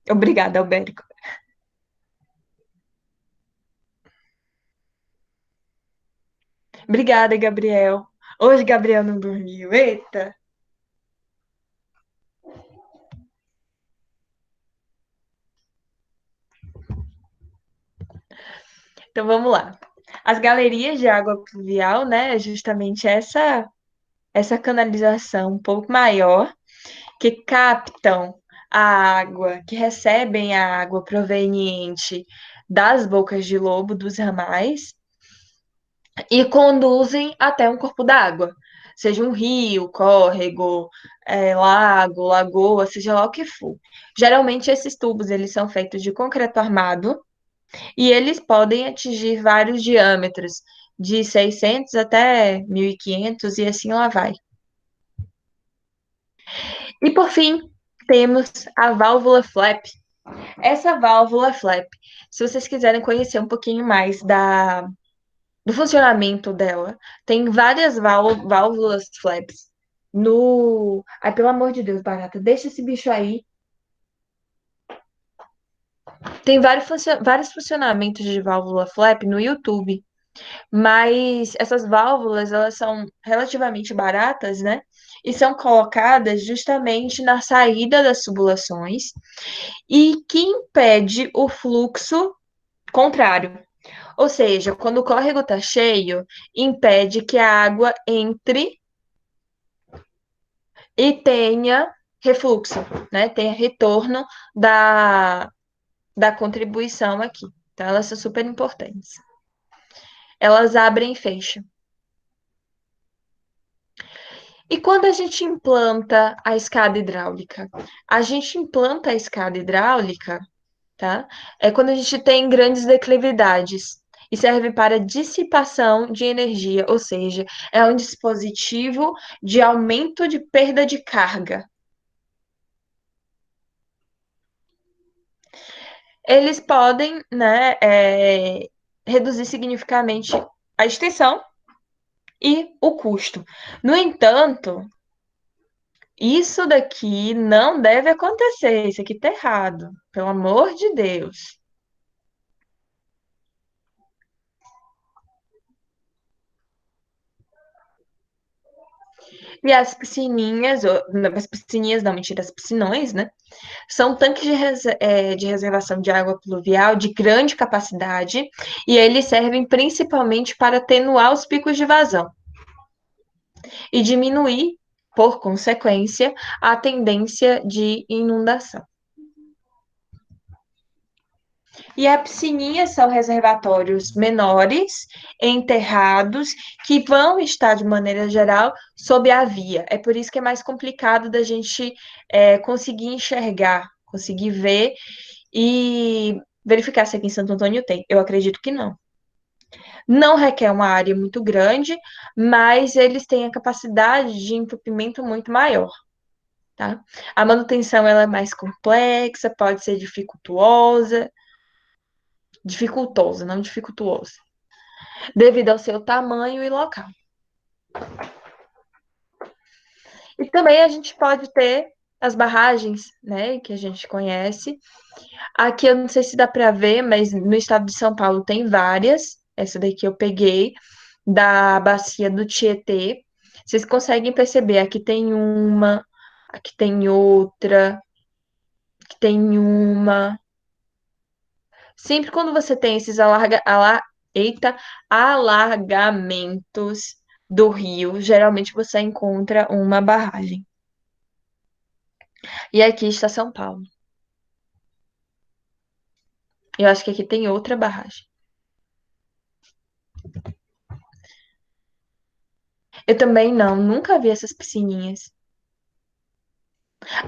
Obrigada, Albérico. Obrigada, Gabriel. Hoje, Gabriel não dormiu. Eita. Então, vamos lá. As galerias de água pluvial, né, é justamente essa canalização um pouco maior que captam a água, que recebem a água proveniente das bocas de lobo, dos ramais, e conduzem até um corpo d'água, seja um rio, córrego, lago, lagoa, seja lá o que for. Geralmente esses tubos eles são feitos de concreto armado e eles podem atingir vários diâmetros, de 600 até 1.500 e assim lá vai. E por fim, temos a válvula flap. Essa válvula flap, se vocês quiserem conhecer um pouquinho mais do funcionamento dela, tem várias válvulas flaps no. Ai, pelo amor de Deus, barata, deixa esse bicho aí. Tem vários funcionamentos de válvula flap no YouTube, mas essas válvulas, elas são relativamente baratas, né? E são colocadas justamente na saída das tubulações e que impede o fluxo contrário. Ou seja, quando o córrego está cheio, impede que a água entre e tenha refluxo, né? Tenha retorno da contribuição aqui. Então, elas são super importantes. Elas abrem e fecham. E quando a gente implanta a escada hidráulica? A gente implanta a escada hidráulica, tá? É quando a gente tem grandes declividades e serve para dissipação de energia, ou seja, é um dispositivo de aumento de perda de carga. Eles podem, né, reduzir significativamente a extensão e o custo. No entanto, isso daqui não deve acontecer, isso aqui tá errado, pelo amor de Deus. E as piscininhas, não, mentira, as piscinões, né? São tanques de reservação de água pluvial de grande capacidade e eles servem principalmente para atenuar os picos de vazão e diminuir, por consequência, a tendência de inundação. E a piscininha são reservatórios menores, enterrados, que vão estar, de maneira geral, sob a via. É por isso que é mais complicado da gente conseguir enxergar, conseguir ver e verificar se aqui em Santo Antônio tem. Eu acredito que não. Não requer uma área muito grande, mas eles têm a capacidade de entupimento muito maior. Tá? A manutenção ela é mais complexa, pode ser dificultosa, não dificultuosa, devido ao seu tamanho e local. E também a gente pode ter as barragens, né, que a gente conhece. Aqui eu não sei se dá para ver, mas no estado de São Paulo tem várias. Essa daqui eu peguei da bacia do Tietê. Vocês conseguem perceber? Aqui tem uma, aqui tem outra, aqui tem uma. Sempre quando você tem esses Eita, alargamentos do rio, geralmente você encontra uma barragem. E aqui está São Paulo. Eu acho que aqui tem outra barragem. Eu também não, nunca vi essas piscininhas.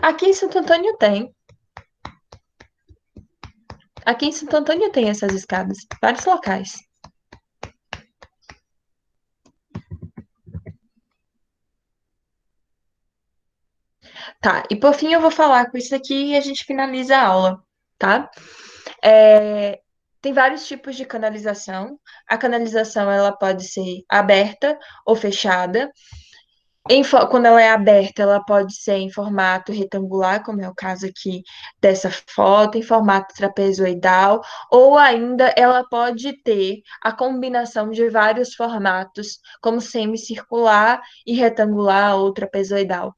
Aqui em Santo Antônio tem. Aqui em Santo Antônio tem essas escadas, vários locais. Tá, e por fim eu vou falar com isso aqui e a gente finaliza a aula, tá? Tem vários tipos de canalização. A canalização ela pode ser aberta ou fechada. Quando ela é aberta, ela pode ser em formato retangular, como é o caso aqui dessa foto, em formato trapezoidal, ou ainda ela pode ter a combinação de vários formatos, como semicircular e retangular ou trapezoidal.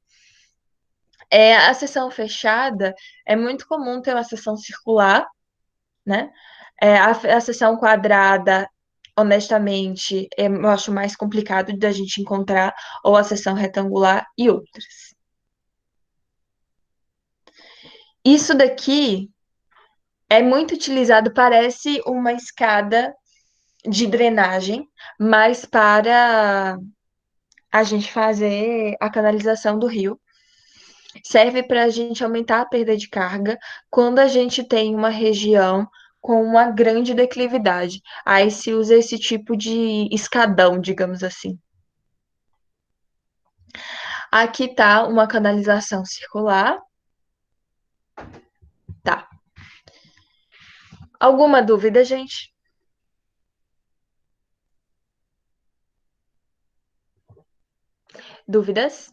A seção fechada é muito comum ter uma seção circular, né? A seção quadrada, honestamente, eu acho mais complicado da gente encontrar, ou a seção retangular e outras. Isso daqui é muito utilizado, parece uma escada de drenagem, mas para a gente fazer a canalização do rio. Serve para a gente aumentar a perda de carga quando a gente tem uma região com uma grande declividade. Aí se usa esse tipo de escadão, digamos assim. Aqui está uma canalização circular. Tá. Alguma dúvida, gente? Dúvidas?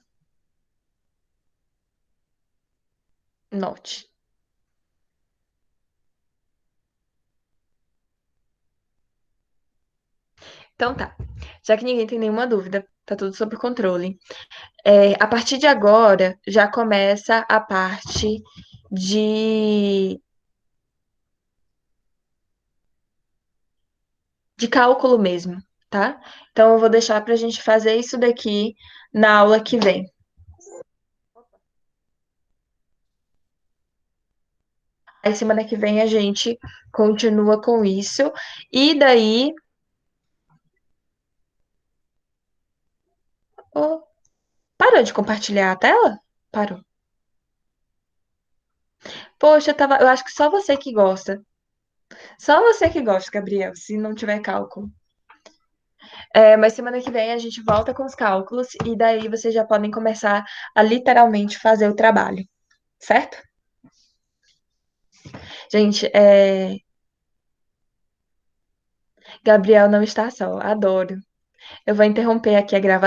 Note. Então tá. Já que ninguém tem nenhuma dúvida, tá tudo sob controle. A partir de agora, já começa a parte de cálculo mesmo, tá? Então, eu vou deixar para a gente fazer isso daqui na aula que vem. Aí, semana que vem, a gente continua com isso. E daí. Oh, parou de compartilhar a tela? Parou. Poxa, eu acho que só você que gosta. Só você que gosta, Gabriel, se não tiver cálculo. Mas semana que vem a gente volta com os cálculos e daí vocês já podem começar a literalmente fazer o trabalho, certo? Gente, Gabriel não está só, adoro. Eu vou interromper aqui a gravação.